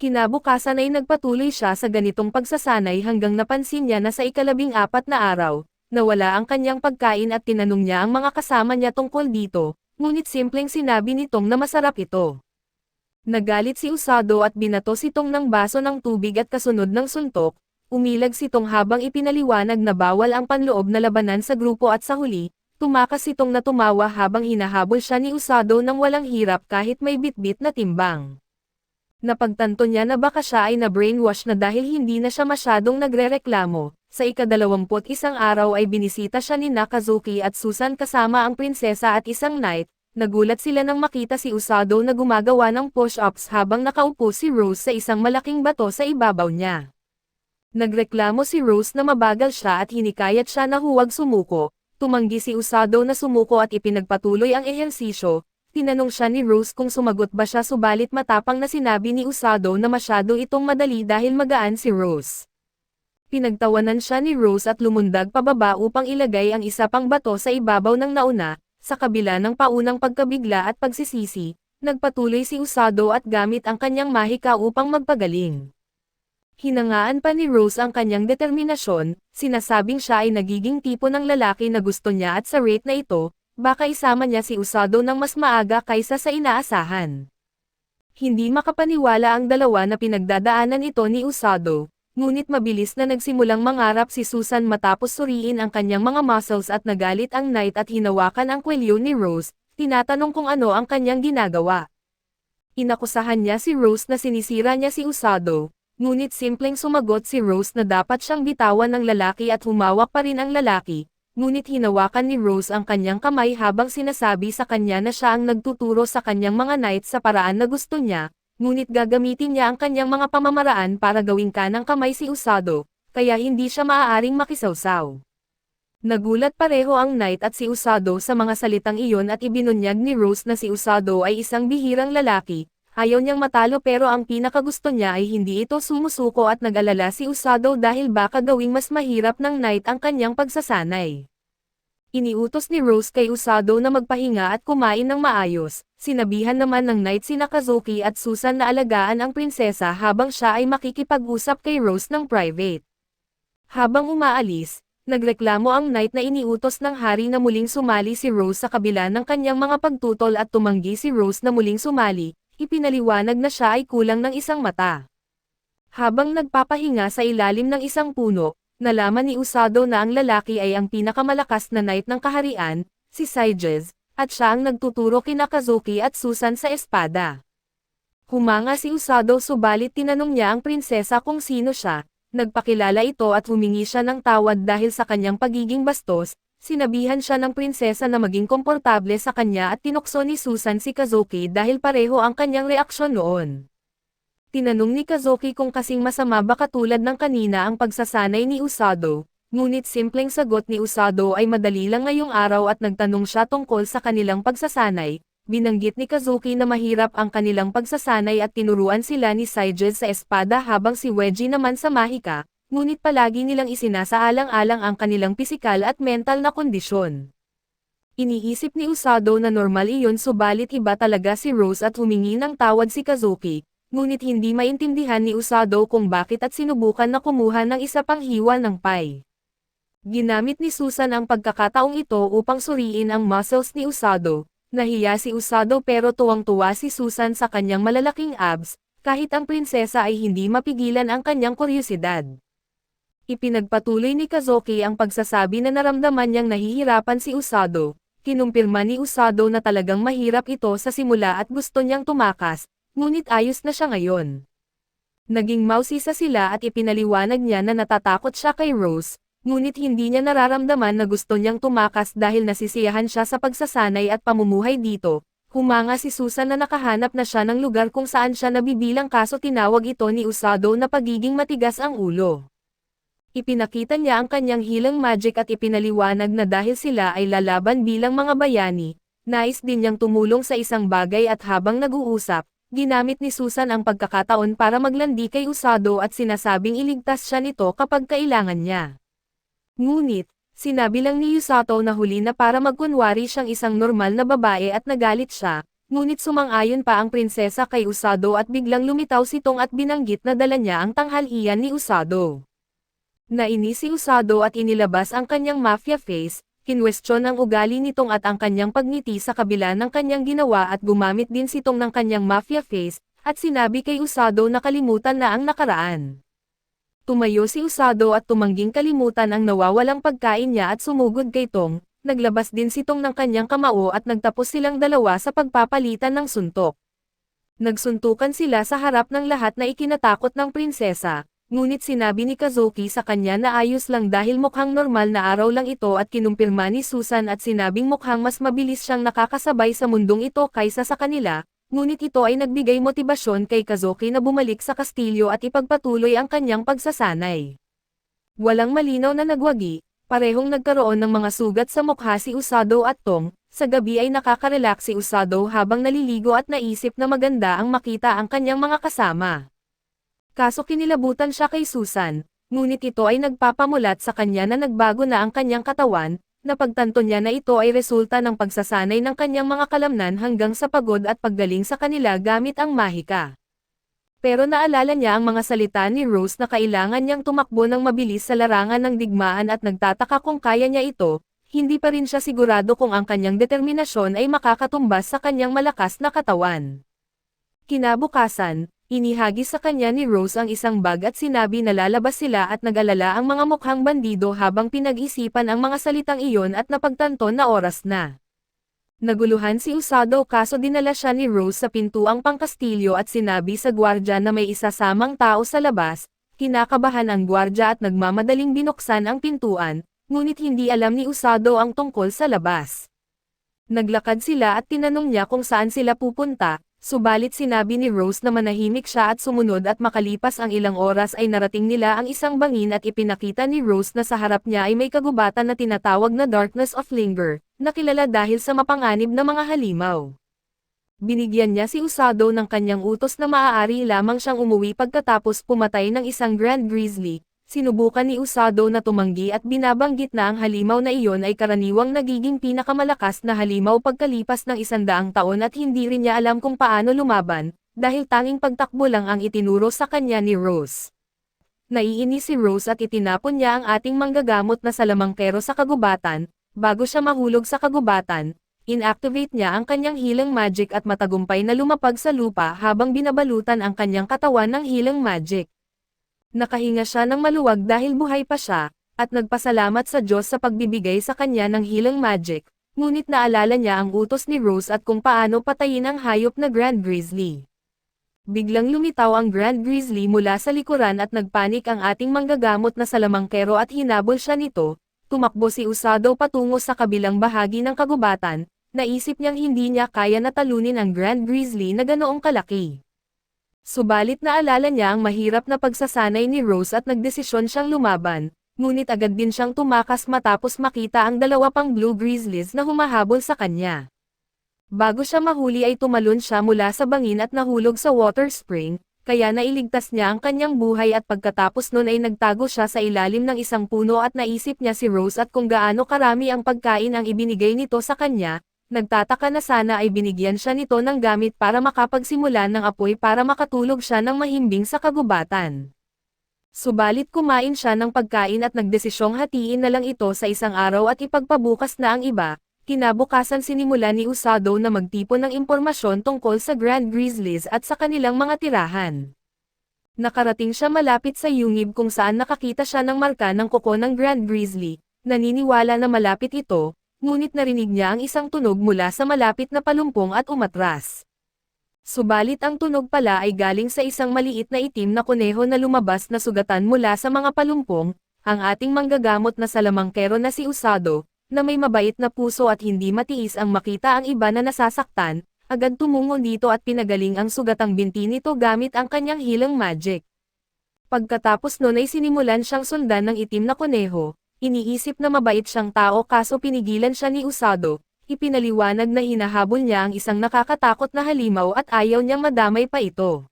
Kinabukasan ay nagpatuloy siya sa ganitong pagsasanay hanggang napansin niya na sa ika-14 na araw, nawala ang kanyang pagkain at tinanong niya ang mga kasama niya tungkol dito, ngunit simpleng sinabi nitong na masarap ito. Nagalit si Usado at binato si Tong ng baso ng tubig at kasunod ng suntok, umilag si Tong habang ipinaliwanag na bawal ang panloob na labanan sa grupo at sa huli, tumakas si Tong na tumawa habang hinahabol siya ni Usado ng walang hirap kahit may bitbit na timbang. Napagtanto niya na baka siya ay na-brainwash na dahil hindi na siya masyadong nagrereklamo. Sa ika-21 araw ay binisita siya ni Kazuki at Susan kasama ang prinsesa at isang knight. Nagulat sila nang makita si Usado na gumagawa ng push-ups habang nakaupo si Rose sa isang malaking bato sa ibabaw niya. Nagreklamo si Rose na mabagal siya at hinikayat siya na huwag sumuko. Tumanggi si Usado na sumuko at ipinagpatuloy ang ehersisyo. Tinanong siya ni Rose kung sumagot ba siya, subalit matapang na sinabi ni Usado na masyado itong madali dahil magaan si Rose. Pinagtawanan siya ni Rose at lumundag pababa upang ilagay ang isa pang bato sa ibabaw ng nauna. Sa kabila ng paunang pagkabigla at pagsisisi, nagpatuloy si Usado at gamit ang kanyang mahika upang magpagaling. Hinangaan pa ni Rose ang kanyang determinasyon, sinasabing siya ay nagiging tipo ng lalaki na gusto niya at sa rate na ito, baka isama niya si Usado ng mas maaga kaysa sa inaasahan. Hindi makapaniwala ang dalawa na pinagdadaanan ito ni Usado, ngunit mabilis na nagsimulang mangarap si Susan matapos suriin ang kanyang mga muscles at nagalit ang Knight at hinawakan ang kwelyo ni Rose, tinatanong kung ano ang kanyang ginagawa. Inakusahan niya si Rose na sinisira niya si Usado. Ngunit simpleng sumagot si Rose na dapat siyang bitawan ng lalaki at humawak pa rin ang lalaki, ngunit hinawakan ni Rose ang kanyang kamay habang sinasabi sa kanya na siya ang nagtuturo sa kanyang mga knights sa paraan na gusto niya, ngunit gagamitin niya ang kanyang mga pamamaraan para gawing kanang kamay si Usado, kaya hindi siya maaaring makisawsaw. Nagulat pareho ang Knight at si Usado sa mga salitang iyon at ibinunyag ni Rose na si Usado ay isang bihirang lalaki. Ayaw niyang matalo pero ang pinakagusto niya ay hindi ito sumusuko at nag-alala si Usado dahil baka gawing mas mahirap ng Knight ang kanyang pagsasanay. Iniutos ni Rose kay Usado na magpahinga at kumain ng maayos. Sinabihan naman ng Knight sina Kazuki at Susan na alagaan ang prinsesa habang siya ay makikipag-usap kay Rose ng private. Habang umaalis, nagreklamo ang Knight na iniutos ng hari na muling sumali si Rose sa kabila ng kanyang mga pagtutol at tumanggi si Rose na muling sumali. Ipinaliwanag na siya ay kulang ng isang mata. Habang nagpapahinga sa ilalim ng isang puno, nalaman ni Usado na ang lalaki ay ang pinakamalakas na knight ng kaharian, si Sages, at siya ang nagtuturo kina Kazuki at Susan sa espada. Humanga si Usado subalit tinanong niya ang prinsesa kung sino siya, nagpakilala ito at humingi siya ng tawad dahil sa kanyang pagiging bastos. Sinabihan siya ng prinsesa na maging komportable sa kanya at tinukso ni Susan si Kazuki dahil pareho ang kanyang reaksyon noon. Tinanong ni Kazuki kung kasing masama ba katulad ng kanina ang pagsasanay ni Usado, ngunit simpleng sagot ni Usado ay madali lang ngayong araw at nagtanong siya tungkol sa kanilang pagsasanay. Binanggit ni Kazuki na mahirap ang kanilang pagsasanay at tinuruan sila ni Sages sa espada habang si Weji naman sa mahika. Ngunit palagi nilang isinasaalang-alang ang kanilang pisikal at mental na kondisyon. Iniisip ni Usado na normal iyon subalit iba talaga si Rose at humingi ng tawad si Kazuki, ngunit hindi maintindihan ni Usado kung bakit at sinubukan na kumuha ng isa pang hiwa ng pie. Ginamit ni Susan ang pagkakataong ito upang suriin ang muscles ni Usado. Nahiya si Usado pero tuwang-tuwa si Susan sa kanyang malalaking abs, kahit ang prinsesa ay hindi mapigilan ang kanyang kuryosidad. Ipinagpatuloy ni Kazuki ang pagsasabi na naramdaman niyang nahihirapan si Usado. Kinumpirma ni Usado na talagang mahirap ito sa simula at gusto niyang tumakas, ngunit ayos na siya ngayon. Naging mausisa sila at ipinaliwanag niya na natatakot siya kay Rose, ngunit hindi niya nararamdaman na gusto niyang tumakas dahil nasisiyahan siya sa pagsasanay at pamumuhay dito. Humanga si Susan na nakahanap na siya ng lugar kung saan siya nabibilang kaso tinawag ito ni Usado na pagiging matigas ang ulo. Ipinakita niya ang kanyang hilang magic at ipinaliwanag na dahil sila ay lalaban bilang mga bayani, nais din niyang tumulong sa isang bagay at habang nag-uusap, ginamit ni Susan ang pagkakataon para maglandi kay Usado at sinasabing iligtas siya nito kapag kailangan niya. Ngunit, sinabi lang ni Usato na huli na para magkunwari siyang isang normal na babae at nagalit siya, ngunit sumang-ayon pa ang prinsesa kay Usado at biglang lumitaw sitong at binanggit na dala niya ang tanghalian ni Usado. Nainis si Usado at inilabas ang kanyang mafia face, kinwestiyon ang ugali nitong at ang kanyang pagngiti sa kabila ng kanyang ginawa at gumamit din sitong ng kanyang mafia face, at sinabi kay Usado na kalimutan na ang nakaraan. Tumayo si Usado at tumangging kalimutan ang nawawalang pagkain niya at sumugod kay Tong, naglabas din si Tong ng kanyang kamao at nagtapos silang dalawa sa pagpapalitan ng suntok. Nagsuntukan sila sa harap ng lahat na ikinatakot ng prinsesa. Ngunit sinabi ni Kazuki sa kanya na ayos lang dahil mukhang normal na araw lang ito at kinumpirma ni Susan at sinabing mukhang mas mabilis siyang nakakasabay sa mundong ito kaysa sa kanila, ngunit ito ay nagbigay motibasyon kay Kazuki na bumalik sa kastilyo at ipagpatuloy ang kanyang pagsasanay. Walang malinaw na nagwagi, parehong nagkaroon ng mga sugat sa mukha si Usado at Tong. Sa gabi ay nakaka-relax si Usado habang naliligo at naisip na maganda ang makita ang kanyang mga kasama. Kaso kinilabutan siya kay Susan, ngunit ito ay nagpapamulat sa kanya na nagbago na ang kanyang katawan, napagtanto niya na ito ay resulta ng pagsasanay ng kanyang mga kalamnan hanggang sa pagod at paggaling sa kanila gamit ang mahika. Pero naalala niya ang mga salita ni Rose na kailangan niyang tumakbo ng mabilis sa larangan ng digmaan at nagtataka kung kaya niya ito, hindi pa rin siya sigurado kung ang kanyang determinasyon ay makakatumbas sa kanyang malakas na katawan. Kinabukasan, inihagis sa kanya ni Rose ang isang bag at sinabi na lalabas sila at nag-alala ang mga mukhang bandido habang pinag-isipan ang mga salitang iyon at napagtanto na oras na. Naguluhan si Usado kaso dinala siya ni Rose sa pintuang pangkastilyo at sinabi sa gwardya na may isasamang tao sa labas, kinakabahan ang gwardya at nagmamadaling binuksan ang pintuan, ngunit hindi alam ni Usado ang tungkol sa labas. Naglakad sila at tinanong niya kung saan sila pupunta, subalit sinabi ni Rose na manahimik siya at sumunod at makalipas ang ilang oras ay narating nila ang isang bangin at ipinakita ni Rose na sa harap niya ay may kagubatan na tinatawag na Darkness of Linger, na kilala dahil sa mapanganib na mga halimaw. Binigyan niya si Usado ng kanyang utos na maaari lamang siyang umuwi pagkatapos pumatay ng isang Grand Grizzly. Sinubukan ni Usado na tumanggi at binabanggit na ang halimaw na iyon ay karaniwang nagiging pinakamalakas na halimaw pagkalipas ng 100 taon at hindi rin niya alam kung paano lumaban, dahil tanging pagtakbo lang ang itinuro sa kanya ni Rose. Naiinis si Rose at itinapon niya ang ating manggagamot na salamangkero sa kagubatan. Bago siya mahulog sa kagubatan, inactivate niya ang kanyang healing magic at matagumpay na lumapag sa lupa habang binabalutan ang kanyang katawan ng healing magic. Nakahinga siya ng maluwag dahil buhay pa siya, at nagpasalamat sa Diyos sa pagbibigay sa kanya ng healing magic, ngunit naalala niya ang utos ni Rose at kung paano patayin ang hayop na Grand Grizzly. Biglang lumitaw ang Grand Grizzly mula sa likuran at nagpanik ang ating manggagamot na salamangkero at hinabol siya nito. Tumakbo si Usado patungo sa kabilang bahagi ng kagubatan, naisip niyang hindi niya kaya na talunin ang Grand Grizzly na ganoong kalaki. Subalit naalala niya ang mahirap na pagsasanay ni Rose at nagdesisyon siyang lumaban, ngunit agad din siyang tumakas matapos makita ang dalawa pang Blue Grizzlies na humahabol sa kanya. Bago siya mahuli ay tumalon siya mula sa bangin at nahulog sa water spring, kaya nailigtas niya ang kanyang buhay at pagkatapos nun ay nagtago siya sa ilalim ng isang puno at naisip niya si Rose at kung gaano karami ang pagkain ang ibinigay nito sa kanya. Nagtataka na sana ay binigyan siya nito ng gamit para makapagsimula ng apoy para makatulog siya ng mahimbing sa kagubatan. Subalit kumain siya ng pagkain at nagdesisyong hatiin na lang ito sa isang araw at ipagpabukas na ang iba. Kinabukasan sinimula ni Usado na magtipon ng impormasyon tungkol sa Grand Grizzlies at sa kanilang mga tirahan. Nakarating siya malapit sa yungib kung saan nakakita siya ng marka ng kuko ng Grand Grizzly. Naniniwala na malapit ito, ngunit narinig niya ang isang tunog mula sa malapit na palumpong at umatras. Subalit ang tunog pala ay galing sa isang maliit na itim na kuneho na lumabas na sugatan mula sa mga palumpong. Ang ating manggagamot na salamangkero na si Usado, na may mabait na puso at hindi matiis ang makita ang iba na nasasaktan, agad tumungo dito at pinagaling ang sugatang binti nito gamit ang kanyang healing magic. Pagkatapos nun ay sinimulan siyang sundan ng itim na kuneho. Iniisip na mabait siyang tao kaso pinigilan siya ni Usado, ipinaliwanag na hinahabol niya ang isang nakakatakot na halimaw at ayaw niyang madamay pa ito.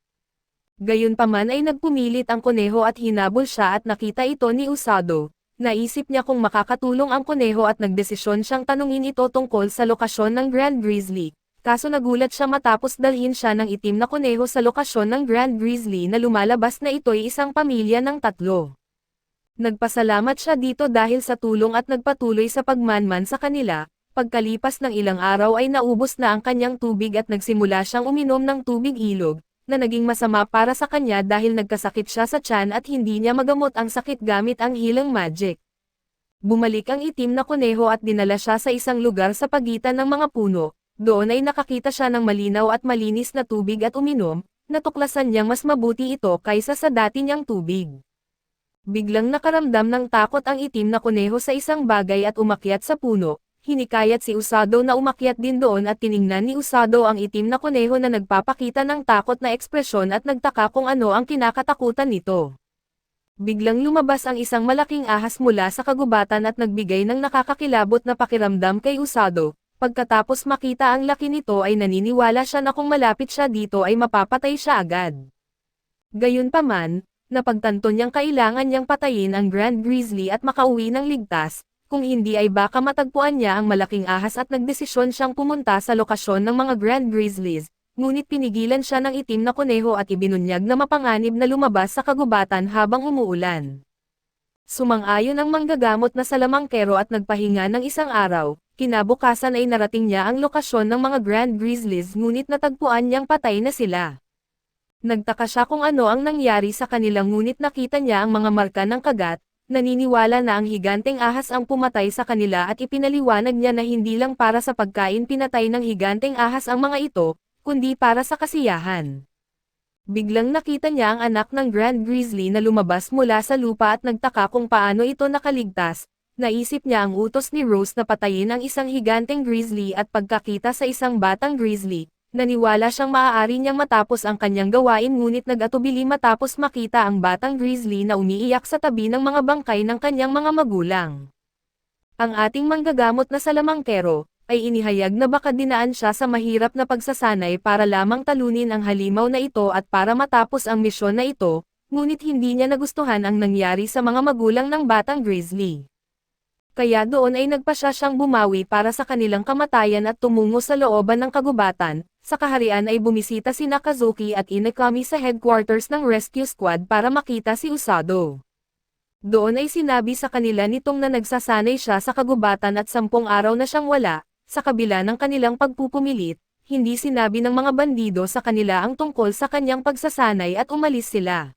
Gayunpaman ay nagpumilit ang kuneho at hinabol siya at nakita ito ni Usado. Naisip niya kung makakatulong ang kuneho at nagdesisyon siyang tanungin ito tungkol sa lokasyon ng Grand Grizzly, kaso nagulat siya matapos dalhin siya ng itim na kuneho sa lokasyon ng Grand Grizzly na lumalabas na ito'y isang pamilya ng 3. Nagpasalamat siya dito dahil sa tulong at nagpatuloy sa pagmanman sa kanila. Pagkalipas ng ilang araw ay naubos na ang kanyang tubig at nagsimula siyang uminom ng tubig ilog, na naging masama para sa kanya dahil nagkasakit siya sa tiyan at hindi niya magamot ang sakit gamit ang healing magic. Bumalik ang itim na kuneho at dinala siya sa isang lugar sa pagitan ng mga puno. Doon ay nakakita siya ng malinaw at malinis na tubig at uminom, natuklasan niyang mas mabuti ito kaysa sa dati niyang tubig. Biglang nakaramdam ng takot ang itim na kuneho sa isang bagay at umakyat sa puno. Hinikayat si Usado na umakyat din doon at tiningnan ni Usado ang itim na kuneho na nagpapakita ng takot na ekspresyon at nagtaka kung ano ang kinakatakutan nito. Biglang lumabas ang isang malaking ahas mula sa kagubatan at nagbigay ng nakakakilabot na pakiramdam kay Usado. Pagkatapos makita ang laki nito ay naniniwala siya na kung malapit siya dito ay mapapatay siya agad. Gayunpaman, napagtanto niyang kailangan niyang patayin ang Grand Grizzly at makauwi ng ligtas, kung hindi ay baka matagpuan niya ang malaking ahas at nagdesisyon siyang pumunta sa lokasyon ng mga Grand Grizzlies. Ngunit pinigilan siya ng itim na kuneho at ibinunyag na mapanganib na lumabas sa kagubatan habang umuulan. Sumang-ayon ang manggagamot na salamangkero at nagpahinga ng isang araw. Kinabukasan ay narating niya ang lokasyon ng mga Grand Grizzlies ngunit natagpuan niyang patay na sila. Nagtaka siya kung ano ang nangyari sa kanilang ngunit nakita niya ang mga marka ng kagat. Naniniwala na ang higanteng ahas ang pumatay sa kanila at ipinaliwanag niya na hindi lang para sa pagkain pinatay ng higanteng ahas ang mga ito, kundi para sa kasiyahan. Biglang nakita niya ang anak ng Grand Grizzly na lumabas mula sa lupa at nagtaka kung paano ito nakaligtas. Naisip niya ang utos ni Rose na patayin ang isang higanteng grizzly at pagkakita sa isang batang grizzly, naniwala siyang maaari niyang matapos ang kanyang gawain ngunit nag-atubili matapos makita ang batang grizzly na umiiyak sa tabi ng mga bangkay ng kanyang mga magulang. Ang ating manggagamot na salamangkero ay inihayag na baka dinaan siya sa mahirap na pagsasanay para lamang talunin ang halimaw na ito at para matapos ang misyon na ito, ngunit hindi niya nagustuhan ang nangyari sa mga magulang ng batang grizzly. Kaya doon ay nagpasya siyang bumawi para sa kanilang kamatayan at tumungo sa looban ng kagubatan. Sa kaharian ay bumisita si Nakazuki at Inakami sa headquarters ng rescue squad para makita si Usado. Doon ay sinabi sa kanila nitong na nagsasanay siya sa kagubatan at 10 araw na siyang wala. Sa kabila ng kanilang pagpupumilit, hindi sinabi ng mga bandido sa kanila ang tungkol sa kanyang pagsasanay at umalis sila.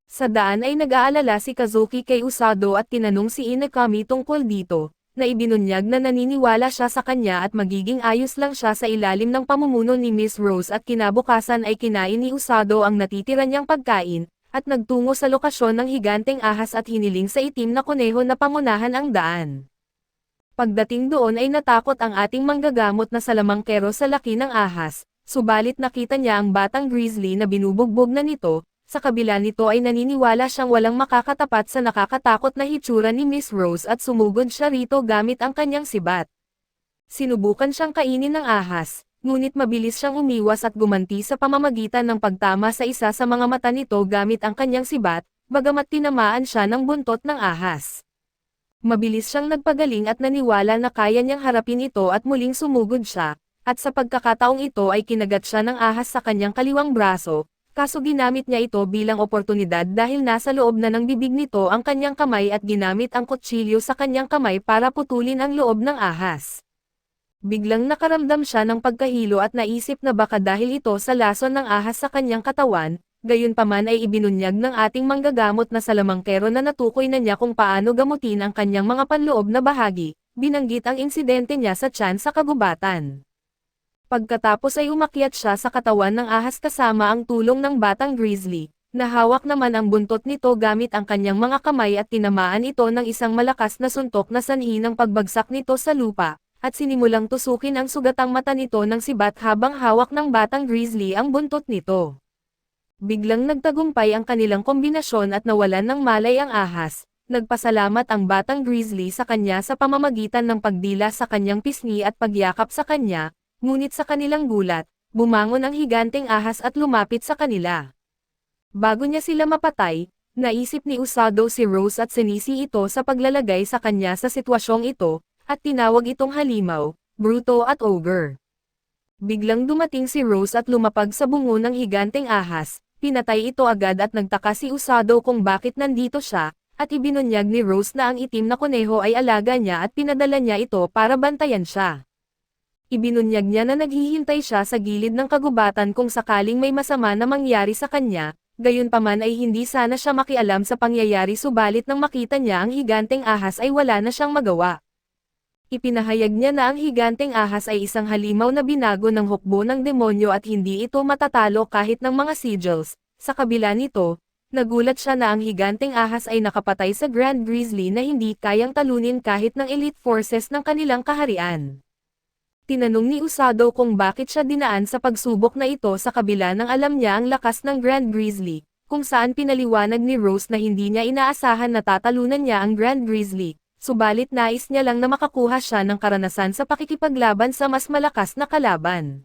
Sa daan ay nag-aalala si Kazuki kay Usado at tinanong si Inakami tungkol dito, na ibinunyag na naniniwala siya sa kanya at magiging ayos lang siya sa ilalim ng pamumuno ni Miss Rose at kinabukasan ay kinain ni Usado ang natitira niyang pagkain, at nagtungo sa lokasyon ng higanteng ahas at hiniling sa itim na kuneho na pangunahan ang daan. Pagdating doon ay natakot ang ating manggagamot na salamangkero sa laki ng ahas, subalit nakita niya ang batang grizzly na binubugbog na nito, sa kabila nito ay naniniwala siyang walang makakatapat sa nakakatakot na hitsura ni Miss Rose at sumugod siya rito gamit ang kanyang sibat. Sinubukan siyang kainin ng ahas, ngunit mabilis siyang umiwas at gumanti sa pamamagitan ng pagtama sa isa sa mga mata nito gamit ang kanyang sibat, bagamat tinamaan siya ng buntot ng ahas. Mabilis siyang nagpagaling at naniwala na kaya niyang harapin ito at muling sumugod siya, at sa pagkakataong ito ay kinagat siya ng ahas sa kanyang kaliwang braso, kaso ginamit niya ito bilang oportunidad dahil nasa loob na ng bibig nito ang kanyang kamay at ginamit ang kutsilyo sa kanyang kamay para putulin ang loob ng ahas. Biglang nakaramdam siya ng pagkahilo at naisip na baka dahil ito sa lason ng ahas sa kanyang katawan. Gayunpaman ay ibinunyag ng ating manggagamot na salamangkero na natukoy na niya kung paano gamutin ang kanyang mga panloob na bahagi, binanggit ang insidente niya sa tiyan sa kagubatan. Pagkatapos ay umakyat siya sa katawan ng ahas kasama ang tulong ng batang grizzly, nahawak naman ang buntot nito gamit ang kanyang mga kamay at tinamaan ito ng isang malakas na suntok na sanhi ng pagbagsak nito sa lupa, at sinimulang tusukin ang sugatang mata nito ng sibat habang hawak ng batang grizzly ang buntot nito. Biglang nagtagumpay ang kanilang kombinasyon at nawalan ng malay ang ahas. Nagpasalamat ang batang grizzly sa kanya sa pamamagitan ng pagdila sa kanyang pisngi at pagyakap sa kanya, ngunit sa kanilang gulat, bumangon ang higanteng ahas at lumapit sa kanila. Bago niya sila mapatay, naisip ni Usado si Rose at sinisi ito sa paglalagay sa kanya sa sitwasyong ito, at tinawag itong halimaw, bruto at ogre. Biglang dumating si Rose at lumapag sa bungo ng higanteng ahas. Pinatay ito agad at nagtaka si Usado kung bakit nandito siya, at ibinunyag ni Rose na ang itim na kuneho ay alaga niya at pinadala niya ito para bantayan siya. Ibinunyag niya na naghihintay siya sa gilid ng kagubatan kung sakaling may masama na mangyari sa kanya, gayunpaman ay hindi sana siya makialam sa pangyayari subalit nang makita niya ang higanteng ahas ay wala na siyang magawa. Ipinahayag niya na ang higanteng ahas ay isang halimaw na binago ng hukbo ng demonyo at hindi ito matatalo kahit ng mga sigils. Sa kabila nito, nagulat siya na ang higanteng ahas ay nakapatay sa Grand Grizzly na hindi kayang talunin kahit ng elite forces ng kanilang kaharian. Tinanong ni Usado kung bakit siya dinaan sa pagsubok na ito sa kabila ng alam niya ang lakas ng Grand Grizzly, kung saan pinaliwanag ni Rose na hindi niya inaasahan na tatalunan niya ang Grand Grizzly, subalit nais niya lang na makakuha siya ng karanasan sa pakikipaglaban sa mas malakas na kalaban.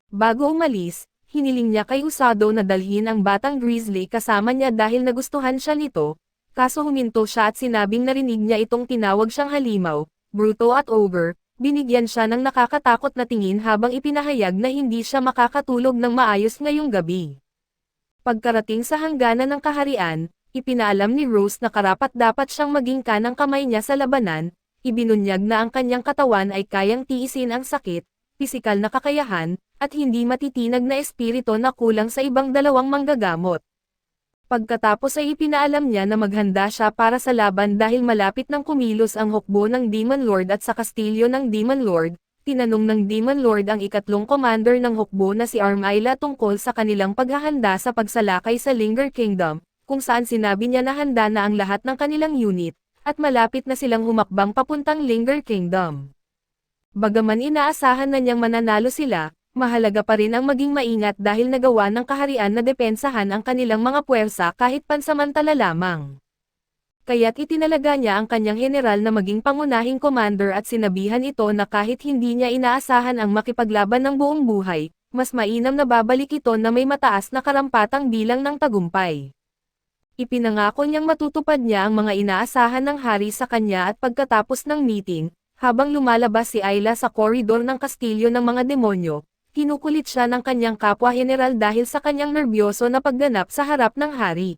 Bago umalis, hiniling niya kay Usado na dalhin ang batang Grizzly kasama niya dahil nagustuhan siya nito, kaso huminto siya at sinabing narinig niya itong tinawag siyang halimaw, bruto at ogre. Binigyan siya ng nakakatakot na tingin habang ipinahayag na hindi siya makakatulog ng maayos ngayong gabi. Pagkarating sa hangganan ng kaharian, ipinaalam ni Rose na karapat-dapat siyang maging kanang kamay niya sa labanan, ibinunyag na ang kanyang katawan ay kayang tiisin ang sakit, pisikal na kakayahan, at hindi matitinag na espiritu na kulang sa ibang dalawang manggagamot. Pagkatapos ay ipinaalam niya na maghanda siya para sa laban dahil malapit nang kumilos ang hukbo ng Demon Lord at sa kastilyo ng Demon Lord, tinanong ng Demon Lord ang ikatlong commander ng hukbo na si Armyla tungkol sa kanilang paghahanda sa pagsalakay sa Linger Kingdom, kung saan sinabi niya na handa na ang lahat ng kanilang unit, at malapit na silang humakbang papuntang Linger Kingdom. Bagaman inaasahan na niyang mananalo sila, mahalaga pa rin ang maging maingat dahil nagawa ng kaharian na depensahan ang kanilang mga puwersa kahit pansamantala lamang. Kaya't itinalaga niya ang kanyang general na maging pangunahing commander at sinabihan ito na kahit hindi niya inaasahan ang makipaglaban ng buong buhay, mas mainam na babalik ito na may mataas na karampatang bilang ng tagumpay. Ipinangako niyang matutupad niya ang mga inaasahan ng hari sa kanya at pagkatapos ng meeting, habang lumalabas si Ayla sa koridor ng kastilyo ng mga demonyo, kinukulit siya ng kanyang kapwa-general dahil sa kanyang nerbiyoso na pagganap sa harap ng hari.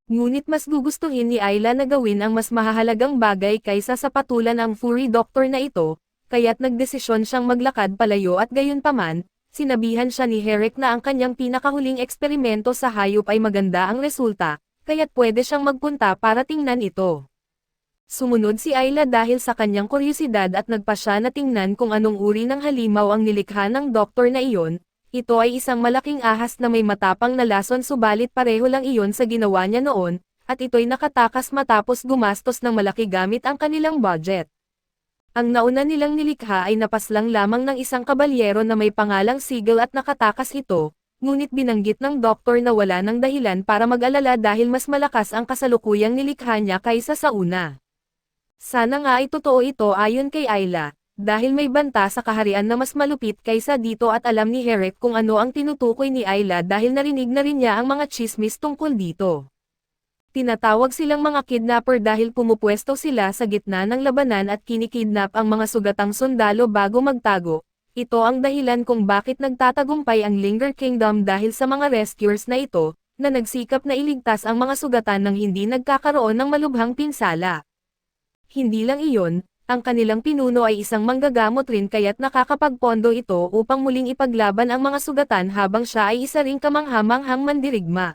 Ngunit mas gugustuhin ni Ayla na gawin ang mas mahahalagang bagay kaysa sa patulan ang Fury Doctor na ito, kaya't nagdesisyon siyang maglakad palayo at gayunpaman, sinabihan siya ni Herrick na ang kanyang pinakahuling eksperimento sa hayop ay maganda ang resulta, kaya't pwede siyang magpunta para tingnan ito. Sumunod si Ayla dahil sa kanyang kuryosidad at nagpa siya na tingnan kung anong uri ng halimaw ang nilikha ng doktor na iyon. Ito ay isang malaking ahas na may matapang na lason subalit pareho lang iyon sa ginawa niya noon, at ito'y nakatakas matapos gumastos ng malaki gamit ang kanilang budget. Ang nauna nilang nilikha ay napaslang lamang ng isang kabalyero na may pangalang Sigil at nakatakas ito, ngunit binanggit ng doktor na wala ng dahilan para mag-alala dahil mas malakas ang kasalukuyang nilikha niya kaysa sa una. Sana nga ay totoo ito ayon kay Ayla, dahil may banta sa kaharian na mas malupit kaysa dito at alam ni Herrick kung ano ang tinutukoy ni Ayla dahil narinig na rin niya ang mga chismis tungkol dito. Tinatawag silang mga kidnapper dahil pumupwesto sila sa gitna ng labanan at kinikidnap ang mga sugatang sundalo bago magtago. Ito ang dahilan kung bakit nagtatagumpay ang Linger Kingdom dahil sa mga rescuers na ito, na nagsikap na iligtas ang mga sugatan nang hindi nagkakaroon ng malubhang pinsala. Hindi lang iyon, ang kanilang pinuno ay isang manggagamot rin kaya't nakakapagpondo ito upang muling ipaglaban ang mga sugatan habang siya ay isa ring kamangha-manghang mandirigma.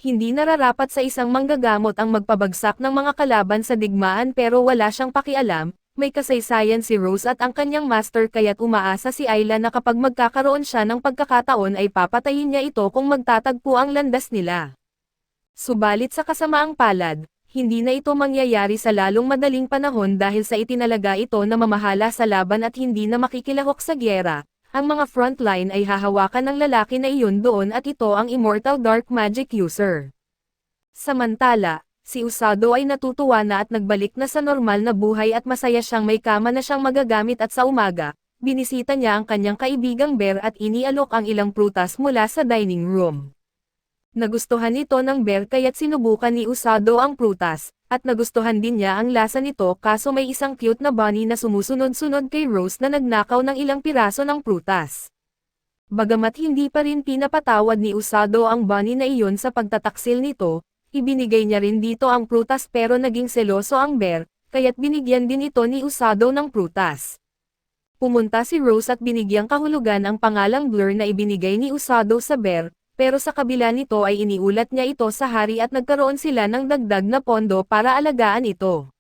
Hindi nararapat sa isang manggagamot ang magpabagsak ng mga kalaban sa digmaan pero wala siyang pakialam, may kasaysayan si Rose at ang kanyang master kaya't umaasa si Ayla na kapag magkakaroon siya ng pagkakataon ay papatayin niya ito kung magtatagpo ang landas nila. Subalit sa kasamaang palad, hindi na ito mangyayari sa lalong madaling panahon dahil sa itinalaga ito na mamahala sa laban at hindi na makikilahok sa gyera. Ang mga frontline ay hahawakan ng lalaki na iyon doon at ito ang Immortal Dark Magic user. Samantala, si Usado ay natutuwa na at nagbalik na sa normal na buhay at masaya siyang may kama na siyang magagamit at sa umaga, binisita niya ang kanyang kaibigang Bear at inialok ang ilang prutas mula sa dining room. Nagustuhan ito ng Bear kaya't sinubukan ni Usado ang prutas, at nagustuhan din niya ang lasa nito kaso may isang cute na bunny na sumusunod-sunod kay Rose na nagnakaw ng ilang piraso ng prutas. Bagamat hindi pa rin pinapatawad ni Usado ang bunny na iyon sa pagtataksil nito, ibinigay niya rin dito ang prutas pero naging seloso ang Bear, kaya't binigyan din ito ni Usado ng prutas. Pumunta si Rose at binigyang kahulugan ang pangalang Blur na ibinigay ni Usado sa Bear, pero sa kabila nito ay iniulat niya ito sa hari at nagkaroon sila ng dagdag na pondo para alagaan ito.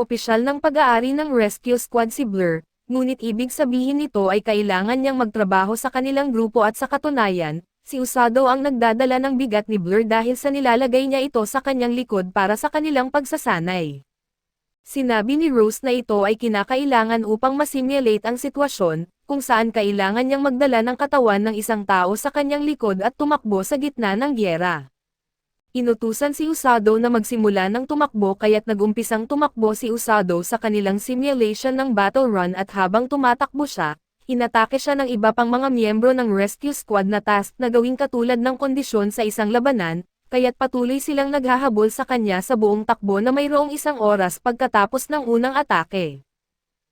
Opisyal ng pag-aari ng rescue squad si Blur, ngunit ibig sabihin nito ay kailangan niyang magtrabaho sa kanilang grupo at sa katunayan, si Usado ang nagdadala ng bigat ni Blur dahil sa nilalagay niya ito sa kanyang likod para sa kanilang pagsasanay. Sinabi ni Rose na ito ay kinakailangan upang masimulate ang sitwasyon, kung saan kailangan niyang magdala ng katawan ng isang tao sa kanyang likod at tumakbo sa gitna ng gyera. Inutusan si Usado na magsimula ng tumakbo kaya't nagumpisang tumakbo si Usado sa kanilang simulation ng battle run at habang tumatakbo siya, inatake siya ng iba pang mga miyembro ng rescue squad na task na gawing katulad ng kondisyon sa isang labanan, kaya't patuloy silang naghahabol sa kanya sa buong takbo na mayroong isang oras pagkatapos ng unang atake.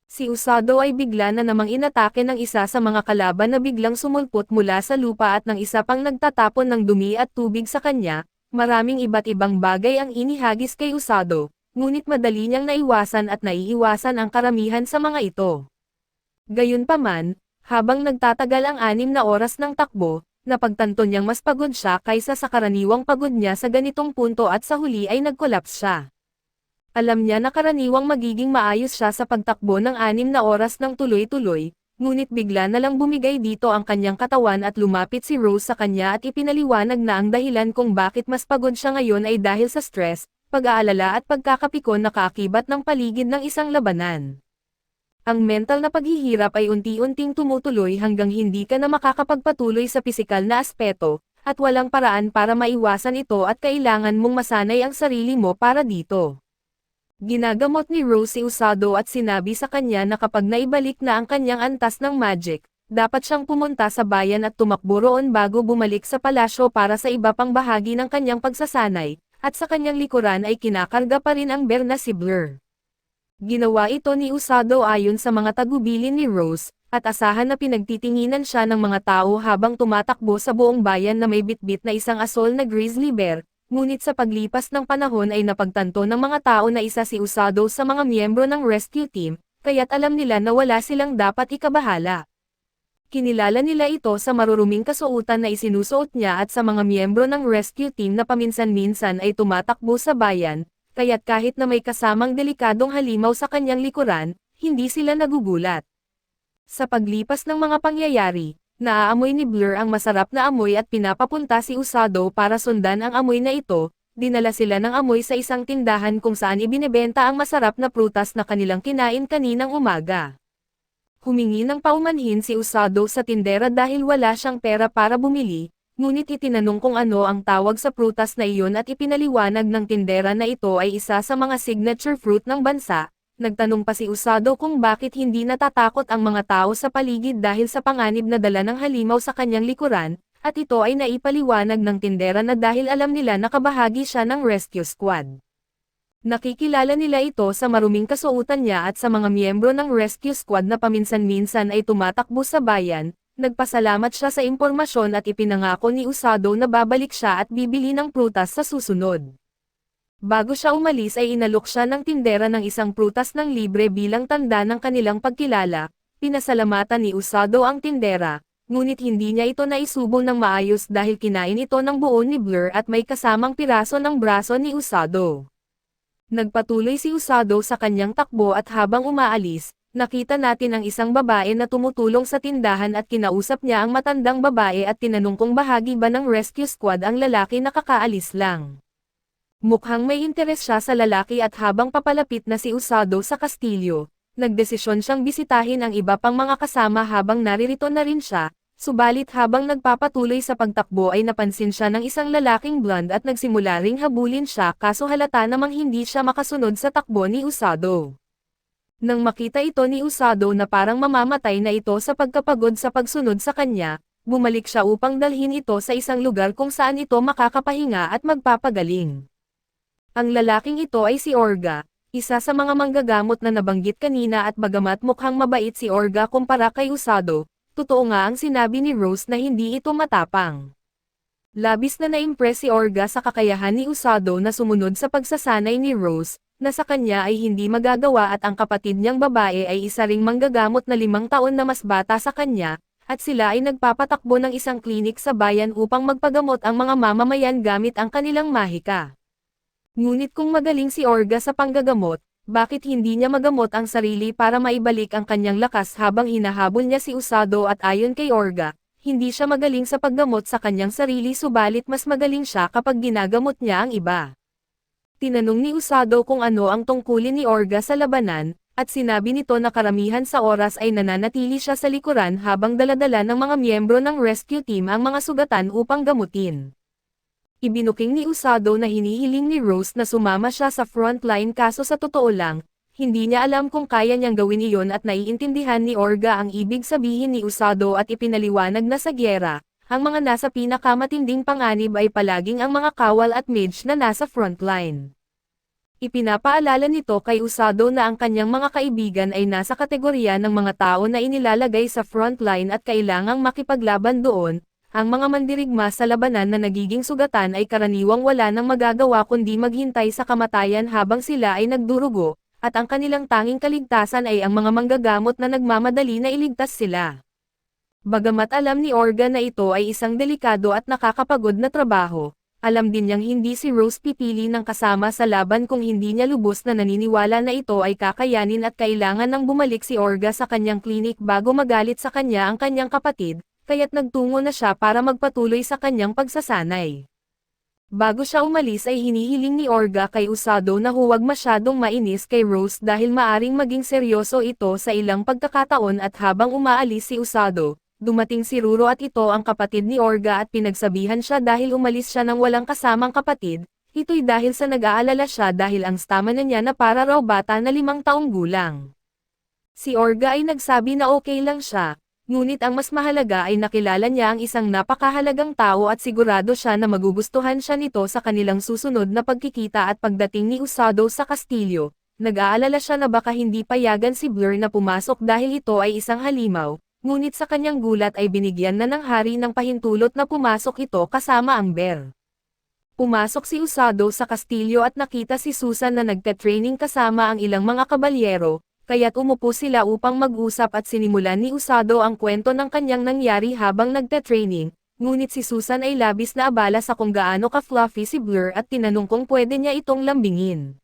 Si Usado ay bigla na namang inatake ng isa sa mga kalaban na biglang sumulpot mula sa lupa at ng isa pang nagtatapon ng dumi at tubig sa kanya. Maraming iba't ibang bagay ang inihagis kay Usado, ngunit madali niyang naiwasan at naiiwasan ang karamihan sa mga ito. Gayunpaman, habang nagtatagal ang 6 na oras ng takbo, napagtanto niyang mas pagod siya kaysa sa karaniwang pagod niya sa ganitong punto at sa huli ay nag-collapse siya. Alam niya na karaniwang magiging maayos siya sa pagtakbo ng 6 na oras ng tuloy-tuloy, ngunit bigla na lang bumigay dito ang kanyang katawan at lumapit si Rose sa kanya at ipinaliwanag na ang dahilan kung bakit mas pagod siya ngayon ay dahil sa stress, pag-aalala at pagkakapikon na kaakibat ng paligid ng isang labanan. Ang mental na paghihirap ay unti-unting tumutuloy hanggang hindi ka na makakapagpatuloy sa pisikal na aspeto, at walang paraan para maiwasan ito at kailangan mong masanay ang sarili mo para dito. Ginagamot ni Rose si Usado at sinabi sa kanya na kapag naibalik na ang kanyang antas ng magic, dapat siyang pumunta sa bayan at tumakbo roon bago bumalik sa palasyo para sa iba pang bahagi ng kanyang pagsasanay, at sa kanyang likuran ay kinakarga pa rin ang bear na si Blur. Ginawa ito ni Usado ayon sa mga tagubilin ni Rose, at asahan na pinagtitinginan siya ng mga tao habang tumatakbo sa buong bayan na may bitbit na isang asol na grizzly bear. Ngunit sa paglipas ng panahon ay napagtanto ng mga tao na isa si Usado sa mga miyembro ng rescue team, kaya't alam nila na wala silang dapat ikabahala. Kinilala nila ito sa maruruming kasuotan na isinusuot niya at sa mga miyembro ng rescue team na paminsan-minsan ay tumatakbo sa bayan, kaya't kahit na may kasamang delikadong halimaw sa kanyang likuran, hindi sila nagugulat. Sa paglipas ng mga pangyayari, naaamoy ni Blur ang masarap na amoy at pinapapunta si Usado para sundan ang amoy na ito. Dinala sila ng amoy sa isang tindahan kung saan ibinebenta ang masarap na prutas na kanilang kinain kaninang umaga. Humingi ng paumanhin si Usado sa tindera dahil wala siyang pera para bumili, ngunit itinanong kung ano ang tawag sa prutas na iyon at ipinaliwanag ng tindera na ito ay isa sa mga signature fruit ng bansa. Nagtanong pa si Usado kung bakit hindi natatakot ang mga tao sa paligid dahil sa panganib na dala ng halimaw sa kanyang likuran, at ito ay naipaliwanag ng tindera na dahil alam nila na kabahagi siya ng rescue squad. Nakikilala nila ito sa maruming kasuotan niya at sa mga miyembro ng rescue squad na paminsan-minsan ay tumatakbo sa bayan. Nagpasalamat siya sa impormasyon at ipinangako ni Usado na babalik siya at bibili ng prutas sa susunod. Bago siya umalis ay inalok siya ng tindera ng isang prutas ng libre bilang tanda ng kanilang pagkilala. Pinasalamatan ni Usado ang tindera, ngunit hindi niya ito naisubo ng maayos dahil kinain ito ng buo ni Blur at may kasamang piraso ng braso ni Usado. Nagpatuloy si Usado sa kanyang takbo at habang umaalis, nakita natin ang isang babae na tumutulong sa tindahan at kinausap niya ang matandang babae at tinanong kung bahagi ba ng rescue squad ang lalaki na kakaalis lang. Mukhang may interes siya sa lalaki at habang papalapit na si Usado sa kastilyo, nagdesisyon siyang bisitahin ang iba pang mga kasama habang naririto na rin siya, subalit habang nagpapatuloy sa pagtakbo ay napansin siya ng isang lalaking blonde at nagsimula ring habulin siya kaso halata namang hindi siya makasunod sa takbo ni Usado. Nang makita ito ni Usado na parang mamamatay na ito sa pagkapagod sa pagsunod sa kanya, bumalik siya upang dalhin ito sa isang lugar kung saan ito makakapahinga at magpapagaling. Ang lalaking ito ay si Orga, isa sa mga manggagamot na nabanggit kanina at bagamat mukhang mabait si Orga kumpara kay Usado, totoo nga ang sinabi ni Rose na hindi ito matapang. Labis na na-impress si Orga sa kakayahan ni Usado na sumunod sa pagsasanay ni Rose, na sa kanya ay hindi magagawa at ang kapatid niyang babae ay isa ring manggagamot na 5 taon na mas bata sa kanya, at sila ay nagpapatakbo ng isang klinik sa bayan upang magpagamot ang mga mamamayan gamit ang kanilang mahika. Ngunit kung magaling si Orga sa panggagamot, bakit hindi niya magamot ang sarili para maibalik ang kanyang lakas habang hinahabol niya si Usado at ayon kay Orga, hindi siya magaling sa paggamot sa kanyang sarili subalit mas magaling siya kapag ginagamot niya ang iba. Tinanong ni Usado kung ano ang tungkulin ni Orga sa labanan, at sinabi nito na karamihan sa oras ay nananatili siya sa likuran habang daladala ng mga miyembro ng rescue team ang mga sugatan upang gamutin. Ibinuking ni Usado na hinihiling ni Rose na sumama siya sa frontline kaso sa totoo lang, hindi niya alam kung kaya niyang gawin iyon at naiintindihan ni Orga ang ibig sabihin ni Usado at ipinaliwanag na sa gyera, ang mga nasa pinakamatinding panganib ay palaging ang mga kawal at mage na nasa frontline. Ipinapaalala nito kay Usado na ang kanyang mga kaibigan ay nasa kategorya ng mga tao na inilalagay sa frontline at kailangang makipaglaban doon. Ang mga mandirigma sa labanan na nagiging sugatan ay karaniwang wala nang magagawa kundi maghintay sa kamatayan habang sila ay nagdurugo, at ang kanilang tanging kaligtasan ay ang mga manggagamot na nagmamadali na iligtas sila. Bagamat alam ni Orga na ito ay isang delikado at nakakapagod na trabaho, alam din niyang hindi si Rose pipili ng kasama sa laban kung hindi niya lubos na naniniwala na ito ay kakayanin at kailangan nang bumalik si Orga sa kanyang klinik bago magalit sa kanya ang kanyang kapatid, kaya't nagtungo na siya para magpatuloy sa kanyang pagsasanay. Bago siya umalis ay hinihiling ni Orga kay Usado na huwag masyadong mainis kay Rose dahil maaring maging seryoso ito sa ilang pagkakataon at habang umaalis si Usado, dumating si Ruro at ito ang kapatid ni Orga at pinagsabihan siya dahil umalis siya ng walang kasamang kapatid, ito'y dahil sa nag-aalala siya dahil ang stamina niya na para raw bata na 5 taong gulang. Si Orga ay nagsabi na okay lang siya, ngunit ang mas mahalaga ay nakilala niya ang isang napakahalagang tao at sigurado siya na magugustuhan siya nito sa kanilang susunod na pagkikita at pagdating ni Usado sa kastilyo. Nag-aalala siya na baka hindi payagan si Blur na pumasok dahil ito ay isang halimaw. Ngunit sa kanyang gulat ay binigyan na ng hari ng pahintulot na pumasok ito kasama ang bear. Pumasok si Usado sa kastilyo at nakita si Susan na nagka-training kasama ang ilang mga kabalyero, kaya't umupo sila upang mag-usap at sinimulan ni Usado ang kwento ng kanyang nangyari habang nagka-training, ngunit si Susan ay labis na abala sa kung gaano ka-fluffy si Blur at tinanong kung pwede niya itong lambingin.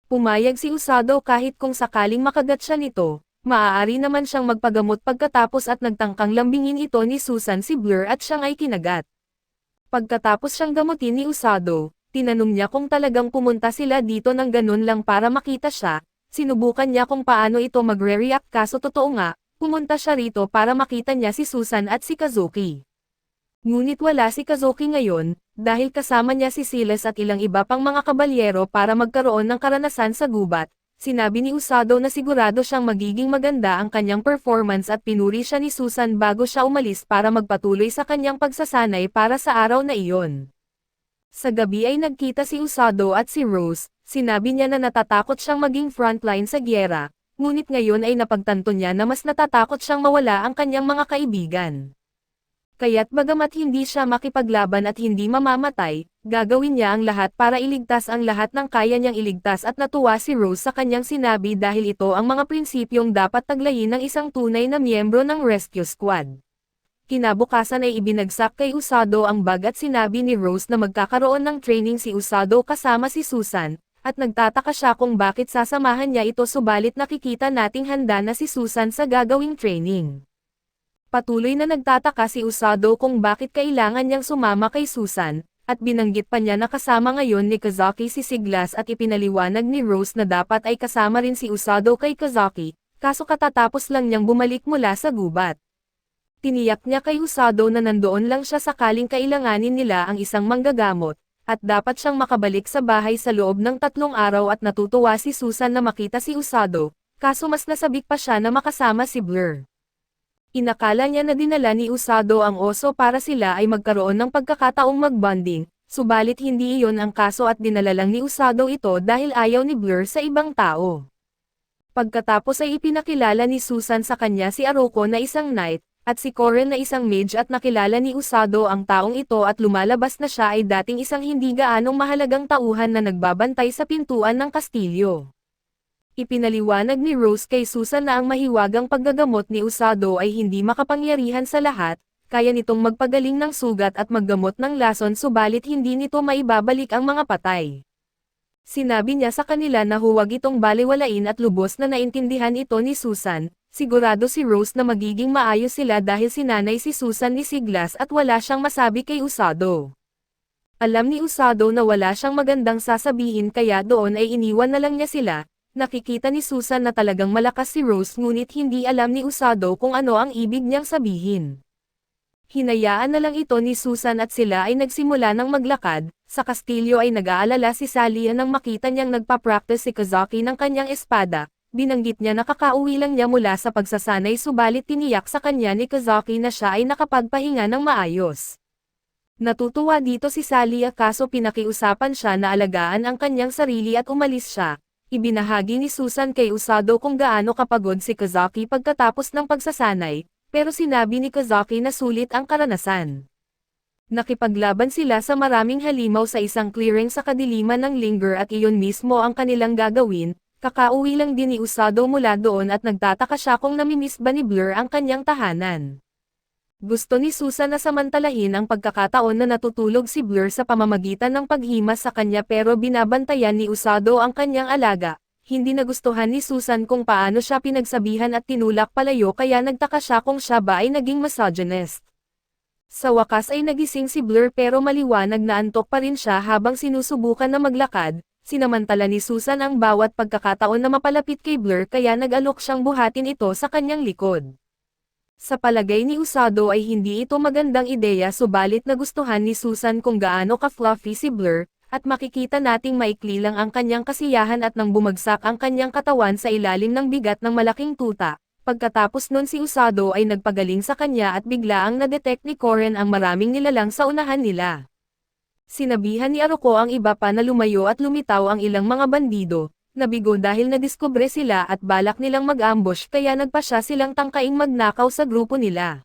Pumayag si Usado kahit kung sakaling makagat siya nito. Maaari naman siyang magpagamot pagkatapos at nagtangkang lambingin ito ni Susan si Blur at siyang ay kinagat. Pagkatapos siyang gamutin ni Usado, tinanong niya kung talagang pumunta sila dito ng ganun lang para makita siya, sinubukan niya kung paano ito magre-react kaso totoo nga, pumunta siya rito para makita niya si Susan at si Kazuki. Ngunit wala si Kazuki ngayon, dahil kasama niya si Silas at ilang iba pang mga kabalyero para magkaroon ng karanasan sa gubat. Sinabi ni Usado na sigurado siyang magiging maganda ang kanyang performance at pinuri siya ni Susan bago siya umalis para magpatuloy sa kanyang pagsasanay para sa araw na iyon. Sa gabi ay nagkita si Usado at si Rose, sinabi niya na natatakot siyang maging frontline sa gyera, ngunit ngayon ay napagtanto niya na mas natatakot siyang mawala ang kanyang mga kaibigan. Kaya't bagamat hindi siya makipaglaban at hindi mamamatay, gagawin niya ang lahat para iligtas ang lahat ng kaya niyang iligtas at natuwa si Rose sa kanyang sinabi dahil ito ang mga prinsipyong dapat taglayin ng isang tunay na miyembro ng rescue squad. Kinabukasan ay ibinagsak kay Usado ang bag at sinabi ni Rose na magkakaroon ng training si Usado kasama si Susan, at nagtataka siya kung bakit sasamahan niya ito subalit nakikita nating handa na si Susan sa gagawing training. Patuloy na nagtataka si Usado kung bakit kailangan niyang sumama kay Susan, at binanggit pa niya na kasama ngayon ni Kazuki si Siglas at ipinaliwanag ni Rose na dapat ay kasama rin si Usado kay Kazuki, kaso katatapos lang niyang bumalik mula sa gubat. Tiniyak niya kay Usado na nandoon lang siya sakaling kailanganin nila ang isang manggagamot, at dapat siyang makabalik sa bahay sa loob ng 3 araw at natutuwa si Susan na makita si Usado, kaso mas nasabik pa siya na makasama si Blur. Inakala niya na dinala ni Usado ang oso para sila ay magkaroon ng pagkakataong magbonding, subalit hindi iyon ang kaso at dinala lang ni Usado ito dahil ayaw ni Blur sa ibang tao. Pagkatapos ay ipinakilala ni Susan sa kanya si Aroko na isang knight, at si Koren na isang mage at nakilala ni Usado ang taong ito at lumalabas na siya ay dating isang hindi gaanong mahalagang tauhan na nagbabantay sa pintuan ng kastilyo. Ipinaliwanag ni Rose kay Susan na ang mahiwagang paggagamot ni Usado ay hindi makapangyarihan sa lahat, kaya nitong magpagaling ng sugat at maggamot ng lason subalit hindi nito maibabalik ang mga patay. Sinabi niya sa kanila na huwag itong balewalain at lubos na naintindihan ito ni Susan, sigurado si Rose na magiging maayos sila dahil sinanay si Susan ni Siglas at wala siyang masabi kay Usado. Alam ni Usado na wala siyang magandang sasabihin kaya doon ay iniwan na lang niya sila. Nakikita ni Susan na talagang malakas si Rose ngunit hindi alam ni Usado kung ano ang ibig niyang sabihin. Hinayaan na lang ito ni Susan at sila ay nagsimula ng maglakad. Sa kastilyo ay nag-aalala si Sally nang makita niyang nagpa-practice si Kazaki ng kanyang espada. Binanggit niya na kakauwi lang niya mula sa pagsasanay subalit tiniyak sa kanya ni Kazaki na siya ay nakapagpahinga ng maayos. Natutuwa dito si Sally kaso pinakiusapan siya na alagaan ang kanyang sarili at umalis siya. Ibinahagi ni Susan kay Usado kung gaano kapagod si Kazaki pagkatapos ng pagsasanay, pero sinabi ni Kazaki na sulit ang karanasan. Nakipaglaban sila sa maraming halimaw sa isang clearing sa kadiliman ng Linger at iyon mismo ang kanilang gagawin. Kakauwi lang din ni Usado mula doon at nagtataka siya kung namimiss ba ni Blur ang kanyang tahanan. Gusto ni Susan na samantalahin ang pagkakataon na natutulog si Blur sa pamamagitan ng paghimas sa kanya pero binabantayan ni Usado ang kanyang alaga. Hindi nagustuhan ni Susan kung paano siya pinagsabihan at tinulak palayo kaya nagtaka siya kung siya ba ay naging misogynist. Sa wakas ay nagising si Blur pero maliwanag na antok pa rin siya habang sinusubukan na maglakad. Sinamantala ni Susan ang bawat pagkakataon na mapalapit kay Blur kaya nag-alok siyang buhatin ito sa kanyang likod. Sa palagay ni Usado ay hindi ito magandang ideya subalit nagustuhan ni Susan kung gaano ka-fluffy si Blur, at makikita nating maikli lang ang kanyang kasiyahan at nang bumagsak ang kanyang katawan sa ilalim ng bigat ng malaking tuta. Pagkatapos nun si Usado ay nagpagaling sa kanya at biglaang na-detect ni Koren ang maraming nilalang sa unahan nila. Sinabihan ni Aruko ang iba pa na lumayo at lumitaw ang ilang mga bandido, nabigo dahil nadiskubre sila at balak nilang mag-ambush kaya nagpasya silang tangkaing magnakaw sa grupo nila.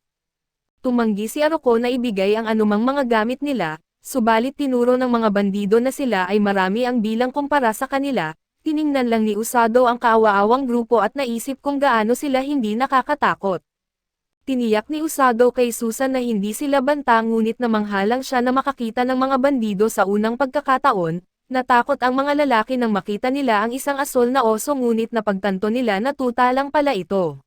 Tumanggi si Aruko na ibigay ang anumang mga gamit nila, subalit tinuro ng mga bandido na sila ay marami ang bilang kumpara sa kanila. Tiningnan lang ni Usado ang kaawa-awang grupo at naisip kung gaano sila hindi nakakatakot. Tiniyak ni Usado kay Susan na hindi sila banta ngunit namanghalang siya na makakita ng mga bandido sa unang pagkakataon. Natakot ang mga lalaki nang makita nila ang isang asol na oso ngunit napagtanto nila na tuta lang pala ito.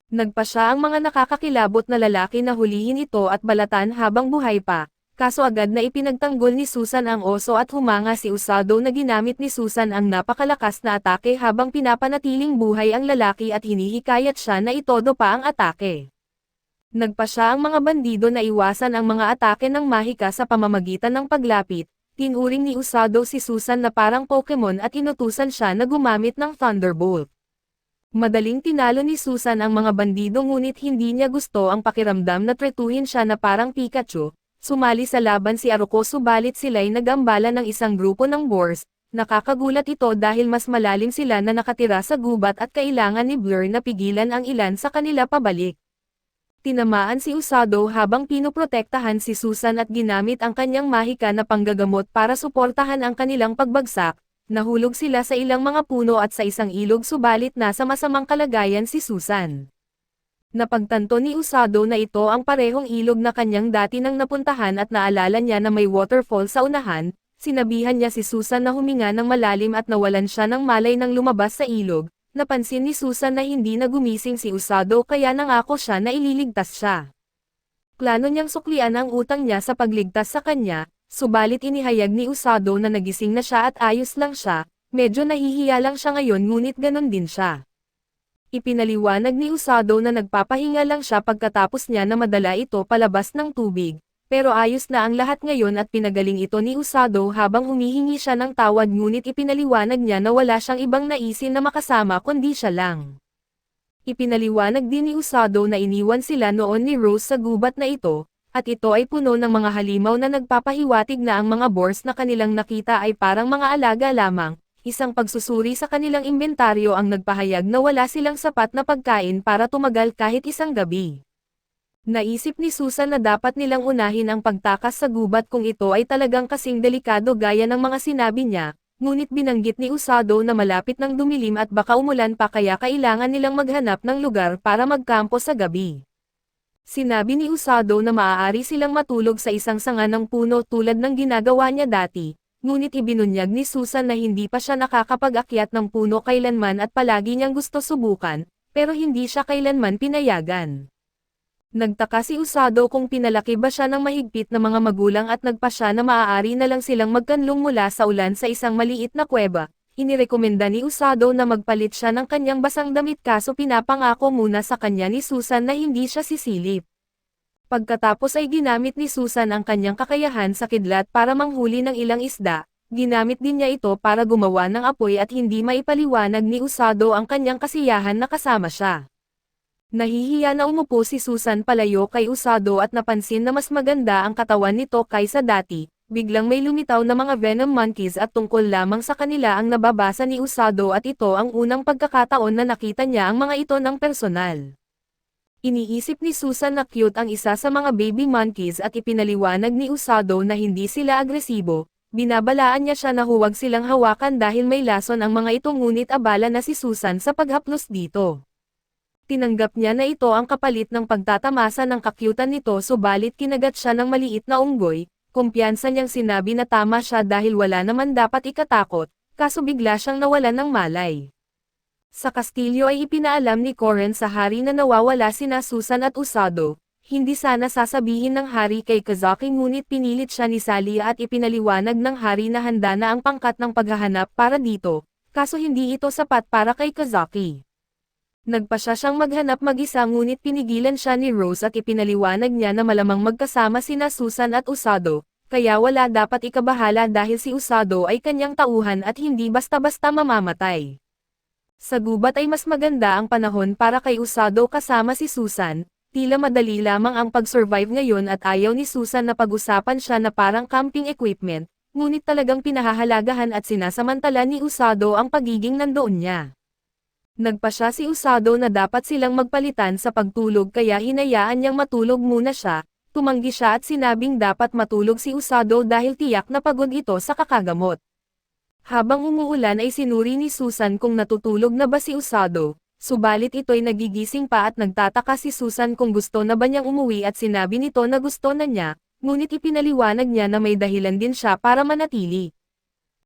Nagpa siya ang mga nakakakilabot na lalaki na hulihin ito at balatan habang buhay pa. Kaso agad na ipinagtanggol ni Susan ang oso at humanga si Usado na ginamit ni Susan ang napakalakas na atake habang pinapanatiling buhay ang lalaki at hinihikayat siya na itodo pa ang atake. Nagpa siya ang mga bandido na iwasan ang mga atake ng mahika sa pamamagitan ng paglapit. Tinuring ni Usado si Susan na parang Pokemon at inutusan siya na gumamit ng Thunderbolt. Madaling tinalo ni Susan ang mga bandido ngunit hindi niya gusto ang pakiramdam na tretuhin siya na parang Pikachu. Sumali sa laban si Aruko subalit sila'y nagambala ng isang grupo ng boars. Nakakagulat ito dahil mas malalim sila na nakatira sa gubat at kailangan ni Blur na pigilan ang ilan sa kanila pabalik. Tinamaan si Usado habang pinoprotektahan si Susan at ginamit ang kanyang mahika na panggagamot para suportahan ang kanilang pagbagsak. Nahulog sila sa ilang mga puno at sa isang ilog subalit nasa masamang kalagayan si Susan. Napagtanto ni Usado na ito ang parehong ilog na kanyang dati nang napuntahan at naalala niya na may waterfall sa unahan. Sinabihan niya si Susan na huminga ng malalim at nawalan siya ng malay nang lumabas sa ilog. Napansin ni Susan na hindi na gumising si Usado kaya nangako siya na ililigtas siya. Plano niyang suklian ang utang niya sa pagligtas sa kanya, subalit inihayag ni Usado na nagising na siya at ayos lang siya, medyo nahihiya lang siya ngayon ngunit ganon din siya. Ipinaliwanag ni Usado na nagpapahinga lang siya pagkatapos niya na madala ito palabas ng tubig. Pero ayos na ang lahat ngayon at pinagaling ito ni Usado habang humihingi siya ng tawad ngunit ipinaliwanag niya na wala siyang ibang naisin na makasama kundi siya lang. Ipinaliwanag din ni Usado na iniwan sila noon ni Rose sa gubat na ito, at ito ay puno ng mga halimaw na nagpapahiwatig na ang mga boars na kanilang nakita ay parang mga alaga lamang. Isang pagsusuri sa kanilang inventaryo ang nagpahayag na wala silang sapat na pagkain para tumagal kahit isang gabi. Naisip ni Susan na dapat nilang unahin ang pagtakas sa gubat kung ito ay talagang kasing delikado gaya ng mga sinabi niya, ngunit binanggit ni Usado na malapit ng dumilim at baka umulan pa kaya kailangan nilang maghanap ng lugar para magkampo sa gabi. Sinabi ni Usado na maaari silang matulog sa isang sanga ng puno tulad ng ginagawa niya dati, ngunit ibinunyag ni Susan na hindi pa siya nakakapag-akyat ng puno kailanman at palagi niyang gusto subukan, pero hindi siya kailanman pinayagan. Nagtaka si Usado kung pinalaki ba siya ng mahigpit na mga magulang at nagpa siya na maaari na lang silang magkanlong mula sa ulan sa isang maliit na kuweba. Inirekomenda ni Usado na magpalit siya ng kanyang basang damit kaso pinapangako muna sa kanya ni Susan na hindi siya sisilip. Pagkatapos ay ginamit ni Susan ang kanyang kakayahan sa kidlat para manghuli ng ilang isda. Ginamit din niya ito para gumawa ng apoy at hindi maipaliwanag ni Usado ang kanyang kasiyahan na kasama siya. Nahihiya na umupo si Susan palayo kay Usado at napansin na mas maganda ang katawan nito kaysa dati. Biglang may lumitaw na mga venom monkeys at tungkol lamang sa kanila ang nababasa ni Usado at ito ang unang pagkakataon na nakita niya ang mga ito ng personal. Iniisip ni Susan na cute ang isa sa mga baby monkeys at ipinaliwanag ni Usado na hindi sila agresibo. Binabalaan niya siya na huwag silang hawakan dahil may lason ang mga ito ngunit abala na si Susan sa paghaplos dito. Tinanggap niya na ito ang kapalit ng pagtatamasa ng kakyutan nito subalit kinagat siya ng maliit na unggoy, kumpiyansa niyang sinabi na tama siya dahil wala naman dapat ikatakot, kaso bigla siyang nawalan ng malay. Sa kastilyo ay ipinaalam ni Coren sa hari na nawawala sina Susan at Usado, hindi sana sasabihin ng hari kay Kazaki ngunit pinilit siya ni Sally at ipinaliwanag ng hari na handa na ang pangkat ng paghahanap para dito, kaso hindi ito sapat para kay Kazaki. Nagpa siyang maghanap mag-isa ngunit pinigilan siya ni Rose at ipinaliwanag niya na malamang magkasama sina Susan at Usado, kaya wala dapat ikabahala dahil si Usado ay kanyang tauhan at hindi basta-basta mamamatay. Sa gubat ay mas maganda ang panahon para kay Usado kasama si Susan, tila madali lamang ang pag-survive ngayon at ayaw ni Susan na pag-usapan siya na parang camping equipment, ngunit talagang pinahahalagahan at sinasamantala ni Usado ang pagiging nandoon niya. Nagpa siya si Usado na dapat silang magpalitan sa pagtulog kaya hinayaan niyang matulog muna siya, tumanggi siya at sinabing dapat matulog si Usado dahil tiyak na pagod ito sa kakagamot. Habang umuulan ay sinuri ni Susan kung natutulog na ba si Usado, subalit ito'y nagigising pa at nagtataka si Susan kung gusto na ba niyang umuwi at sinabi nito na gusto na niya, ngunit ipinaliwanag niya na may dahilan din siya para manatili.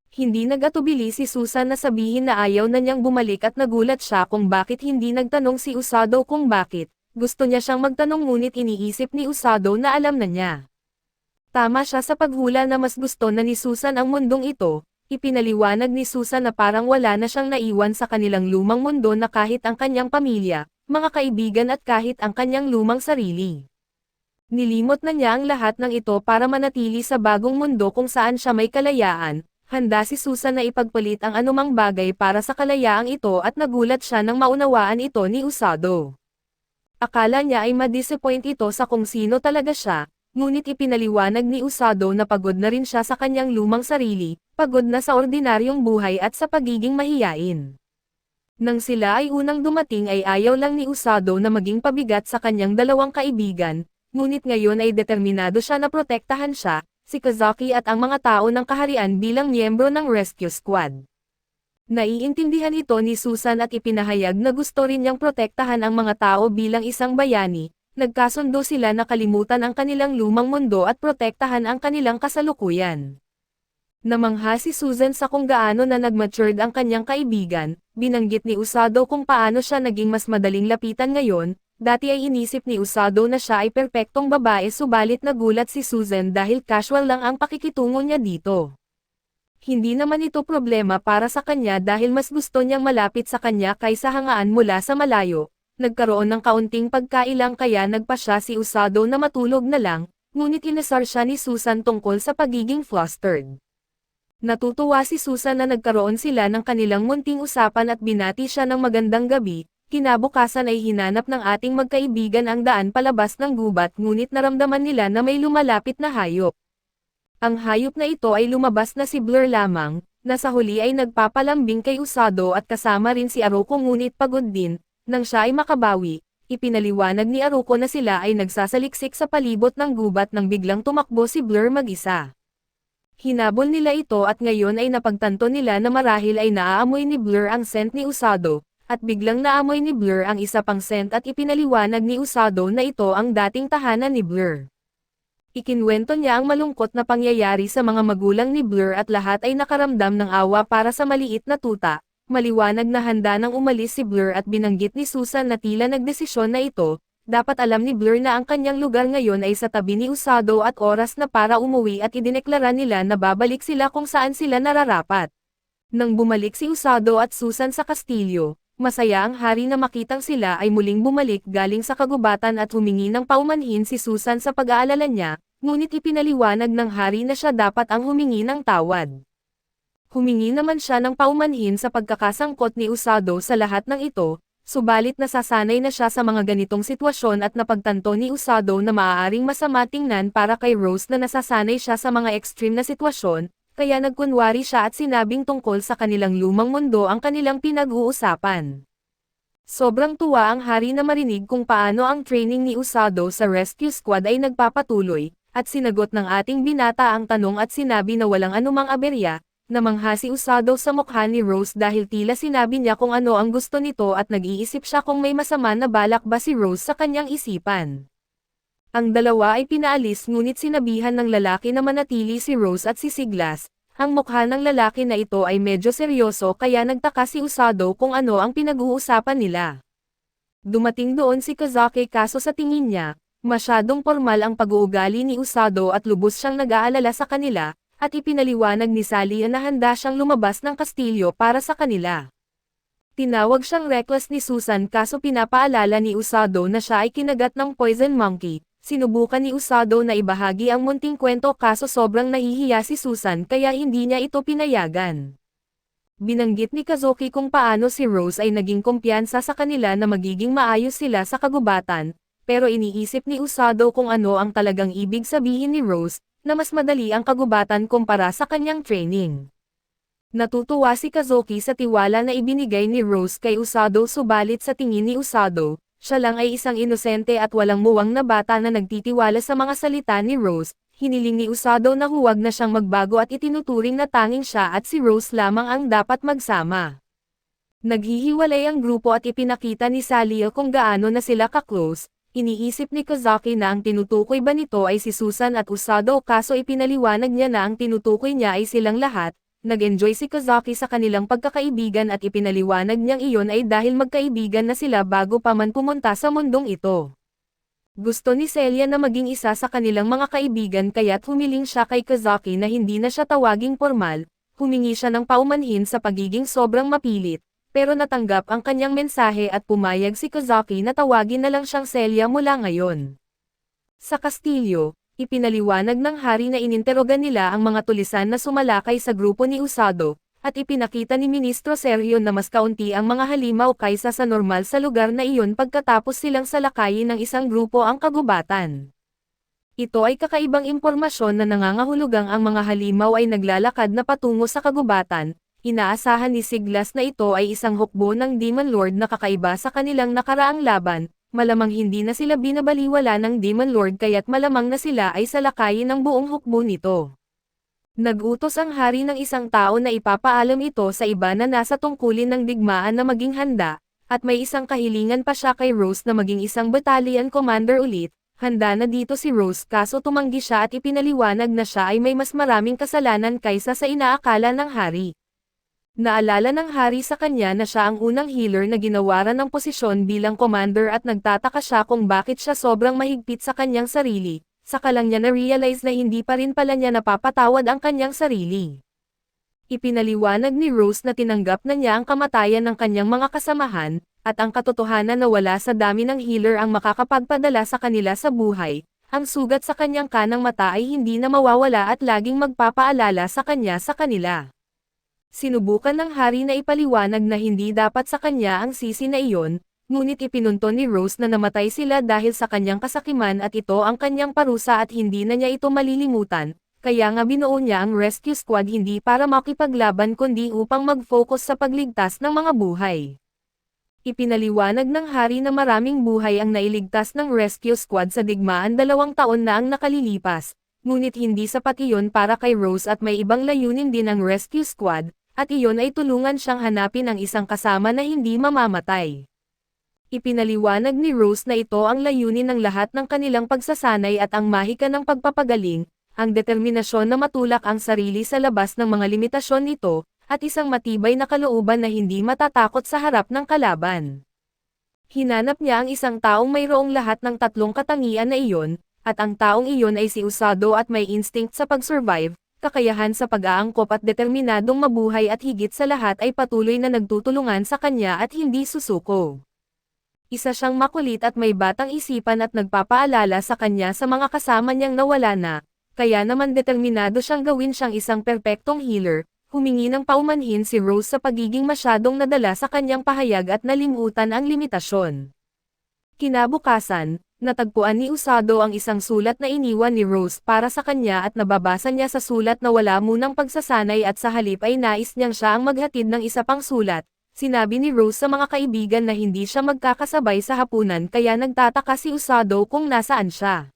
Hindi nag-atubili si Susan na sabihin na ayaw na niyang bumalik at nagulat siya kung bakit hindi nagtanong si Usado kung bakit. Gusto niya siyang magtanong ngunit iniisip ni Usado na alam na niya. Tama siya sa paghula na mas gusto na ni Susan ang mundong ito. Ipinaliwanag ni Susan na parang wala na siyang naiwan sa kanilang lumang mundo na kahit ang kanyang pamilya, mga kaibigan at kahit ang kanyang lumang sarili. Nilimot na niya ang lahat ng ito para manatili sa bagong mundo kung saan siya may kalayaan. Handa si Susan na ipagpalit ang anumang bagay para sa kalayaang ito at nagulat siya nang maunawaan ito ni Usado. Akala niya ay ma-disappoint ito sa kung sino talaga siya, ngunit ipinaliwanag ni Usado na pagod na rin siya sa kanyang lumang sarili, pagod na sa ordinaryong buhay at sa pagiging mahiyain. Nang sila ay unang dumating ay ayaw lang ni Usado na maging pabigat sa kanyang dalawang kaibigan, ngunit ngayon ay determinado siya na protektahan siya, si Kazaki at ang mga tao ng kaharian bilang miyembro ng rescue squad. Naiintindihan ito ni Susan at ipinahayag na gusto rin niyang protektahan ang mga tao bilang isang bayani. Nagkasundo sila na kalimutan ang kanilang lumang mundo at protektahan ang kanilang kasalukuyan. Namangha si Susan sa kung gaano na nag-matured ang kanyang kaibigan, binanggit ni Usado kung paano siya naging mas madaling lapitan ngayon. Dati ay inisip ni Usado na siya ay perpektong babae subalit nagulat si Susan dahil casual lang ang pakikitungo niya dito. Hindi naman ito problema para sa kanya dahil mas gusto niyang malapit sa kanya kaysa hangaan mula sa malayo. Nagkaroon ng kaunting pagkailang kaya nagpa siya si Usado na matulog na lang, ngunit inasar siya ni Susan tungkol sa pagiging flustered. Natutuwa si Susan na nagkaroon sila ng kanilang munting usapan at binati siya ng magandang gabi. Kinabukasan ay hinanap ng ating magkaibigan ang daan palabas ng gubat ngunit naramdaman nila na may lumalapit na hayop. Ang hayop na ito ay lumabas na si Blur lamang, na sa huli ay nagpapalambing kay Usado at kasama rin si Aruko ngunit pagod din. Nang siya ay makabawi, ipinaliwanag ni Aruko na sila ay nagsasaliksik sa palibot ng gubat nang biglang tumakbo si Blur mag-isa. Hinabol nila ito at ngayon ay napagtanto nila na marahil ay naaamoy ni Blur ang scent ni Usado. At biglang naamoy ni Blur ang isa pang scent at ipinaliwanag ni Usado na ito ang dating tahanan ni Blur. Ikinwento niya ang malungkot na pangyayari sa mga magulang ni Blur at lahat ay nakaramdam ng awa para sa maliit na tuta. Maliwanag na handa nang umalis si Blur at binanggit ni Susan na tila nagdesisyon na ito, Dapat alam ni Blur na ang kanyang lugar ngayon ay sa tabi ni Usado at oras na para umuwi at idineklara nila na babalik sila kung saan sila nararapat. Nang bumalik si Usado at Susan sa kastilyo, masaya ang hari na makitang sila ay muling bumalik galing sa kagubatan at humingi ng paumanhin si Susan sa pag-aalala niya, ngunit ipinaliwanag ng hari na siya dapat ang humingi ng tawad. Humingi naman siya ng paumanhin sa pagkakasangkot ni Usado sa lahat ng ito, subalit nasasanay na siya sa mga ganitong sitwasyon at napagtanto ni Usado na maaaring masama tingnan para kay Rose na nasasanay siya sa mga extreme na sitwasyon, kaya nagkunwari siya at sinabing tungkol sa kanilang lumang mundo ang kanilang pinag-uusapan. Sobrang tuwa ang hari na marinig kung paano ang training ni Usado sa rescue squad ay nagpapatuloy, at sinagot ng ating binata ang tanong at sinabi na walang anumang aberya. Namangha si Usado sa mukha ni Rose dahil tila sinabi niya kung ano ang gusto nito at nag-iisip siya kung may masama na balak ba si Rose sa kanyang isipan. Ang dalawa ay pinaalis ngunit sinabihan ng lalaki na manatili si Rose at si Siglas. Ang mukha ng lalaki na ito ay medyo seryoso kaya nagtaka si Usado kung ano ang pinag-uusapan nila. Dumating doon si Kazaki kaso sa tingin niya, masyadong formal ang pag-uugali ni Usado at lubos siyang nag-aalala sa kanila, at ipinaliwanag ni Sally na handa siyang lumabas ng kastilyo para sa kanila. Tinawag siyang reckless ni Susan kaso pinapaalala ni Usado na siya ay kinagat ng poison monkey. Sinubukan ni Usado na ibahagi ang munting kwento kaso sobrang nahihiya si Susan kaya hindi niya ito pinayagan. Binanggit ni Kazuki kung paano si Rose ay naging kumpiyansa sa kanila na magiging maayos sila sa kagubatan, pero iniisip ni Usado kung ano ang talagang ibig sabihin ni Rose, na mas madali ang kagubatan kumpara sa kanyang training. Natutuwa si Kazuki sa tiwala na ibinigay ni Rose kay Usado subalit sa tingin ni Usado, siya lang ay isang inosente at walang muwang na bata na nagtitiwala sa mga salita ni Rose. Hiniling ni Usado na huwag na siyang magbago at itinuturing na tanging siya at si Rose lamang ang dapat magsama. Naghihiwalay ang grupo at ipinakita ni Sally kung gaano na sila ka-close. Iniisip ni Kazaki na ang tinutukoy ba nito ay si Susan at Usado kaso ipinaliwanag niya na ang tinutukoy niya ay silang lahat. Nag-enjoy si Kazaki sa kanilang pagkakaibigan at ipinaliwanag niyang iyon ay dahil magkaibigan na sila bago pa man pumunta sa mundong ito. Gusto ni Celia na maging isa sa kanilang mga kaibigan kaya't humiling siya kay Kazaki na hindi na siya tawaging formal, humingi siya ng paumanhin sa pagiging sobrang mapilit. Pero natanggap ang kanyang mensahe at pumayag si Kazaki na tawagin na lang siyang Celia mula ngayon. Sa kastilyo, ipinaliwanag ng hari na ininterogan nila ang mga tulisan na sumalakay sa grupo ni Usado, at ipinakita ni Ministro Sergio na mas kaunti ang mga halimaw kaysa sa normal sa lugar na iyon pagkatapos silang salakayin ng isang grupo ang kagubatan. Ito ay kakaibang impormasyon na nangangahulugang ang mga halimaw ay naglalakad na patungo sa kagubatan. Inaasahan ni Siglas na ito ay isang hukbo ng Demon Lord na kakaiba sa kanilang nakaraang laban, malamang hindi na sila binabaliwala ng Demon Lord kaya't malamang na sila ay salakayin ng buong hukbo nito. Nag-utos ang hari ng isang tao na ipapaalam ito sa iba na nasa tungkulin ng digmaan na maging handa, at may isang kahilingan pa siya kay Rose na maging isang battalion commander ulit. Handa na dito si Rose kaso tumanggi siya at ipinaliwanag na siya ay may mas maraming kasalanan kaysa sa inaakala ng hari. Naalala ng hari sa kanya na siya ang unang healer na ginawaran ng posisyon bilang commander at nagtataka siya kung bakit siya sobrang mahigpit sa kanyang sarili, saka lang niya na-realize na hindi pa rin pala niya napapatawad ang kanyang sarili. Ipinaliwanag ni Rose na tinanggap na niya ang kamatayan ng kanyang mga kasamahan, at ang katotohanan na wala sa dami ng healer ang makakapagpadala sa kanila sa buhay, ang sugat sa kanyang kanang mata ay hindi na mawawala at laging magpapaalala sa kanya sa kanila. Sinubukan ng hari na ipaliwanag na hindi dapat sa kanya ang sisi na iyon, ngunit ipinunto ni Rose na namatay sila dahil sa kanyang kasakiman at ito ang kanyang parusa at hindi na niya ito malilimutan, kaya nga binuo niya ang rescue squad hindi para makipaglaban kundi upang mag-focus sa pagligtas ng mga buhay. Ipinaliwanag ng hari na maraming buhay ang nailigtas ng rescue squad sa digmaan 2 taon na ang nakalilipas, ngunit hindi sapat iyon para kay Rose at may ibang layunin din ang rescue squad, at iyon ay tulungan siyang hanapin ang isang kasama na hindi mamamatay. Ipinaliwanag ni Rose na ito ang layunin ng lahat ng kanilang pagsasanay at ang mahika ng pagpapagaling, ang determinasyon na matulak ang sarili sa labas ng mga limitasyon nito, at isang matibay na kalooban na hindi matatakot sa harap ng kalaban. Hinanap niya ang isang taong mayroong lahat ng tatlong katangian na iyon, at ang taong iyon ay si Usado at may instinct sa pag-survive, kakayahan sa pag-aangkop at determinadong mabuhay at higit sa lahat ay patuloy na nagtutulungan sa kanya at hindi susuko. Isa siyang makulit at may batang isipan at nagpapaalala sa kanya sa mga kasama niyang nawala na, kaya naman determinado siyang gawin siyang isang perpektong healer. Humingi ng paumanhin si Rose sa pagiging masyadong nadala sa kanyang pahayag at nalimutan ang limitasyon. Kinabukasan, natagpuan ni Usado ang isang sulat na iniwan ni Rose para sa kanya at nababasa niya sa sulat na wala munang pagsasanay at sa halip ay nais niyang siya ang maghatid ng isa pang sulat. Sinabi ni Rose sa mga kaibigan na hindi siya magkakasabay sa hapunan kaya nagtataka si Usado kung nasaan siya.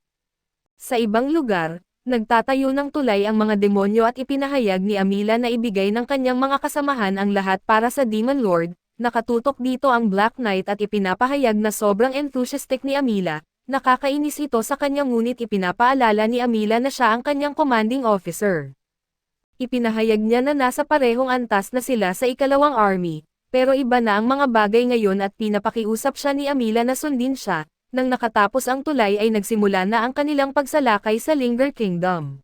Sa ibang lugar, nagtatayo ng tulay ang mga demonyo at ipinahayag ni Amila na ibigay ng kanyang mga kasamahan ang lahat para sa Demon Lord. Nakatutok dito ang Black Knight at ipinapahayag na sobrang enthusiastic ni Amila. Nakakainis ito sa kanya ngunit ipinapaalala ni Amila na siya ang kanyang commanding officer. Ipinahayag niya na nasa parehong antas na sila sa ikalawang army. Pero iba na ang mga bagay ngayon at pinapakiusap siya ni Amila na sundin siya. Nang nakatapos ang tulay ay nagsimula na ang kanilang pagsalakay sa Linger Kingdom.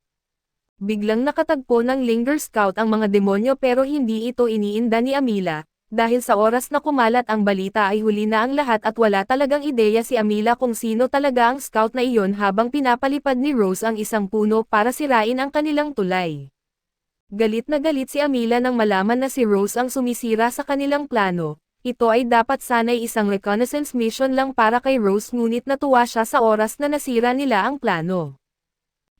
Biglang nakatagpo ng Linger Scout ang mga demonyo pero hindi ito iniinda ni Amila. Dahil sa oras na kumalat ang balita ay huli na ang lahat at wala talagang ideya si Amila kung sino talaga ang scout na iyon habang pinapalipad ni Rose ang isang puno para sirain ang kanilang tulay. Galit na galit si Amila nang malaman na si Rose ang sumisira sa kanilang plano. Ito ay dapat sana'y isang reconnaissance mission lang para kay Rose ngunit natuwa siya sa oras na nasira nila ang plano.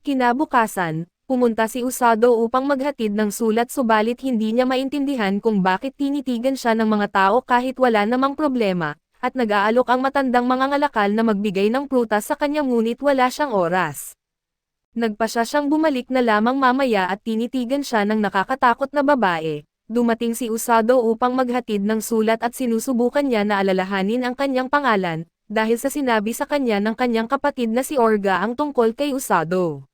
Kinabukasan, pumunta si Usado upang maghatid ng sulat subalit hindi niya maintindihan kung bakit tinitigan siya ng mga tao kahit wala namang problema, at nag-aalok ang matandang mga ngalakal na magbigay ng prutas sa kanya ngunit wala siyang oras. Nagpasya siyang bumalik na lamang mamaya at tinitigan siya ng nakakatakot na babae. Dumating si Usado upang maghatid ng sulat at sinusubukan niya na alalahanin ang kanyang pangalan, dahil sa sinabi sa kanya ng kanyang kapatid na si Orga ang tungkol kay Usado.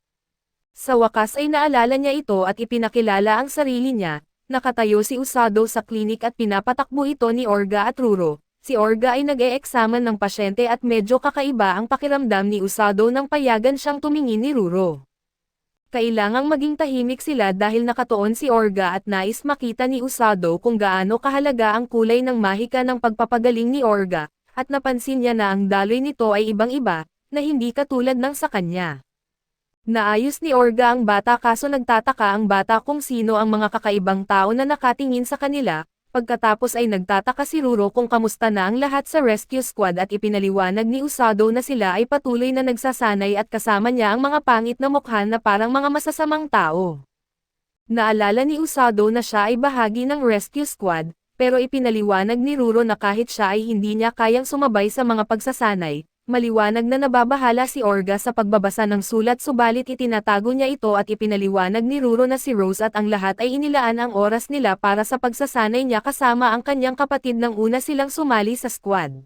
Sa wakas ay naalala niya ito at ipinakilala ang sarili niya. Nakatayo si Usado sa klinik at pinapatakbo ito ni Orga at Ruro. Si Orga ay nag-e-examine ng pasyente at medyo kakaiba ang pakiramdam ni Usado nang payagan siyang tumingin ni Ruro. Kailangang maging tahimik sila dahil nakatuon si Orga at nais makita ni Usado kung gaano kahalaga ang kulay ng mahika ng pagpapagaling ni Orga, at napansin niya na ang daloy nito ay ibang-iba, na hindi katulad ng sa kanya. Naayos ni Orga ang bata kaso nagtataka ang bata kung sino ang mga kakaibang tao na nakatingin sa kanila. Pagkatapos ay nagtataka si Ruro kung kamusta na ang lahat sa rescue squad at ipinaliwanag ni Usado na sila ay patuloy na nagsasanay at kasama niya ang mga pangit na mukha na parang mga masasamang tao. Naalala ni Usado na siya ay bahagi ng rescue squad, pero ipinaliwanag ni Ruro na kahit siya ay hindi niya kayang sumabay sa mga pagsasanay, maliwanag na nababahala si Orga sa pagbabasa ng sulat subalit itinatago niya ito at ipinaliwanag ni Ruro na si Rose at ang lahat ay inilaan ang oras nila para sa pagsasanay niya kasama ang kanyang kapatid nang una silang sumali sa squad.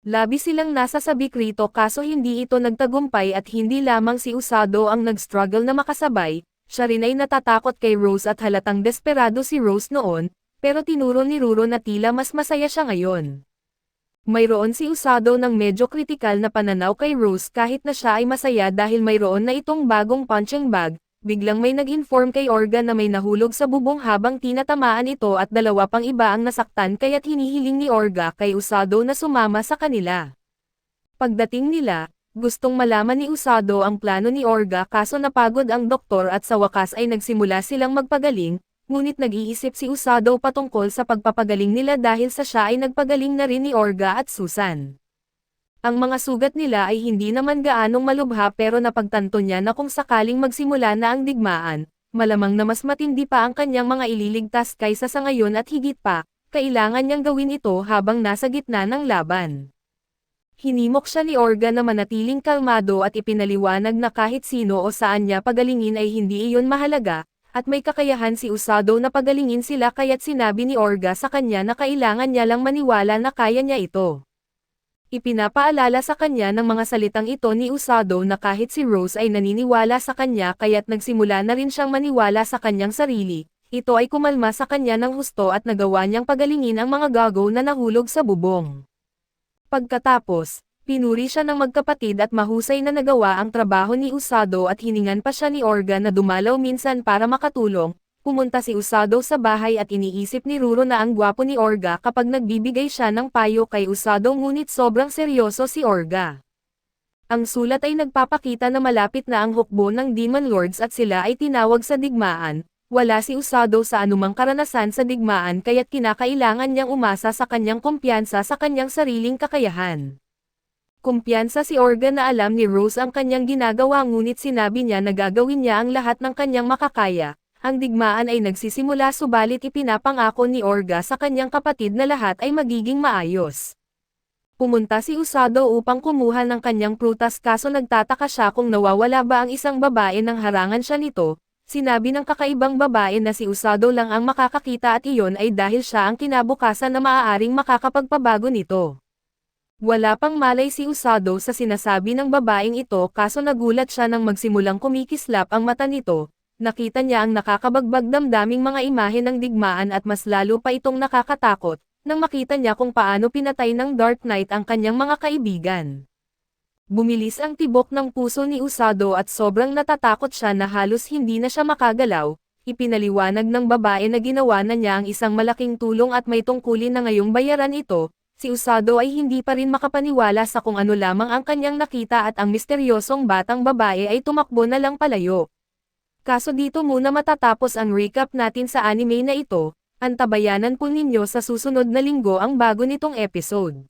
Labi silang nasa sabik rito kaso hindi ito nagtagumpay at hindi lamang si Usado ang nag-struggle na makasabay, siya rin ay natatakot kay Rose at halatang desperado si Rose noon, pero tinuro ni Ruro na tila mas masaya siya ngayon. Mayroon si Usado ng medyo kritikal na pananaw kay Rose kahit na siya ay masaya dahil mayroon na itong bagong punching bag. Biglang may nag-inform kay Orga na may nahulog sa bubong habang tinatamaan ito at dalawa pang iba ang nasaktan kaya't hinihiling ni Orga kay Usado na sumama sa kanila. Pagdating nila, gustong malaman ni Usado ang plano ni Orga kaso napagod ang doktor at sa wakas ay nagsimula silang magpagaling. Ngunit nag-iisip si Usado patungkol sa pagpapagaling nila dahil sa siya ay nagpagaling na rin ni Orga at Susan. Ang mga sugat nila ay hindi naman gaanong malubha pero napagtanto niya na kung sakaling magsimula na ang digmaan, malamang na mas matindi pa ang kanyang mga ililigtas kaysa sa ngayon at higit pa, kailangan niyang gawin ito habang nasa gitna ng laban. Hinimok siya ni Orga na manatiling kalmado at ipinaliwanag na kahit sino o saan niya pagalingin ay hindi iyon mahalaga, at may kakayahan si Usado na pagalingin sila kaya't sinabi ni Orga sa kanya na kailangan niya lang maniwala na kaya niya ito. Ipinapaalala sa kanya ng mga salitang ito ni Usado na kahit si Rose ay naniniwala sa kanya kaya't nagsimula na rin siyang maniwala sa kanyang sarili, ito ay kumalma sa kanya ng husto at nagawa niyang pagalingin ang mga gago na nahulog sa bubong. Pagkatapos, pinuri siya ng magkapatid at mahusay na nagawa ang trabaho ni Usado at hiningan pa siya ni Orga na dumalaw minsan para makatulong. Pumunta si Usado sa bahay at iniisip ni Ruro na ang gwapo ni Orga kapag nagbibigay siya ng payo kay Usado, ngunit sobrang seryoso si Orga. Ang sulat ay nagpapakita na malapit na ang hukbo ng Demon Lords at sila ay tinawag sa digmaan. Wala si Usado sa anumang karanasan sa digmaan kaya't kinakailangan niyang umasa sa kanyang kumpiyansa sa kanyang sariling kakayahan. Kumpiyansa si Orga na alam ni Rose ang kanyang ginagawa, ngunit sinabi niya na gagawin niya ang lahat ng kanyang makakaya. Ang digmaan ay nagsisimula, subalit ipinapangako ni Orga sa kanyang kapatid na lahat ay magiging maayos. Pumunta si Usado upang kumuha ng kanyang prutas, kaso nagtataka siya kung nawawala ba ang isang babae nang harangan siya nito. Sinabi ng kakaibang babae na si Usado lang ang makakakita at iyon ay dahil siya ang kinabukasan na maaaring makakapagpabago nito. Wala pang malay si Usado sa sinasabi ng babaeng ito, kaso nagulat siya nang magsimulang kumikislap ang mata nito. Nakita niya ang nakakabagbag damdaming mga imahe ng digmaan at mas lalo pa itong nakakatakot, nang makita niya kung paano pinatay ng Dark Knight ang kanyang mga kaibigan. Bumilis ang tibok ng puso ni Usado at sobrang natatakot siya na halos hindi na siya makagalaw. Ipinaliwanag ng babae na ginawa na niya ang isang malaking tulong at may tungkulin na ngayong bayaran ito. Si Usado ay hindi pa rin makapaniwala sa kung ano lamang ang kanyang nakita at ang misteryosong batang babae ay tumakbo na lang palayo. Kaso dito muna matatapos ang recap natin sa anime na ito. Antabayanan po ninyo sa susunod na linggo ang bago nitong episode.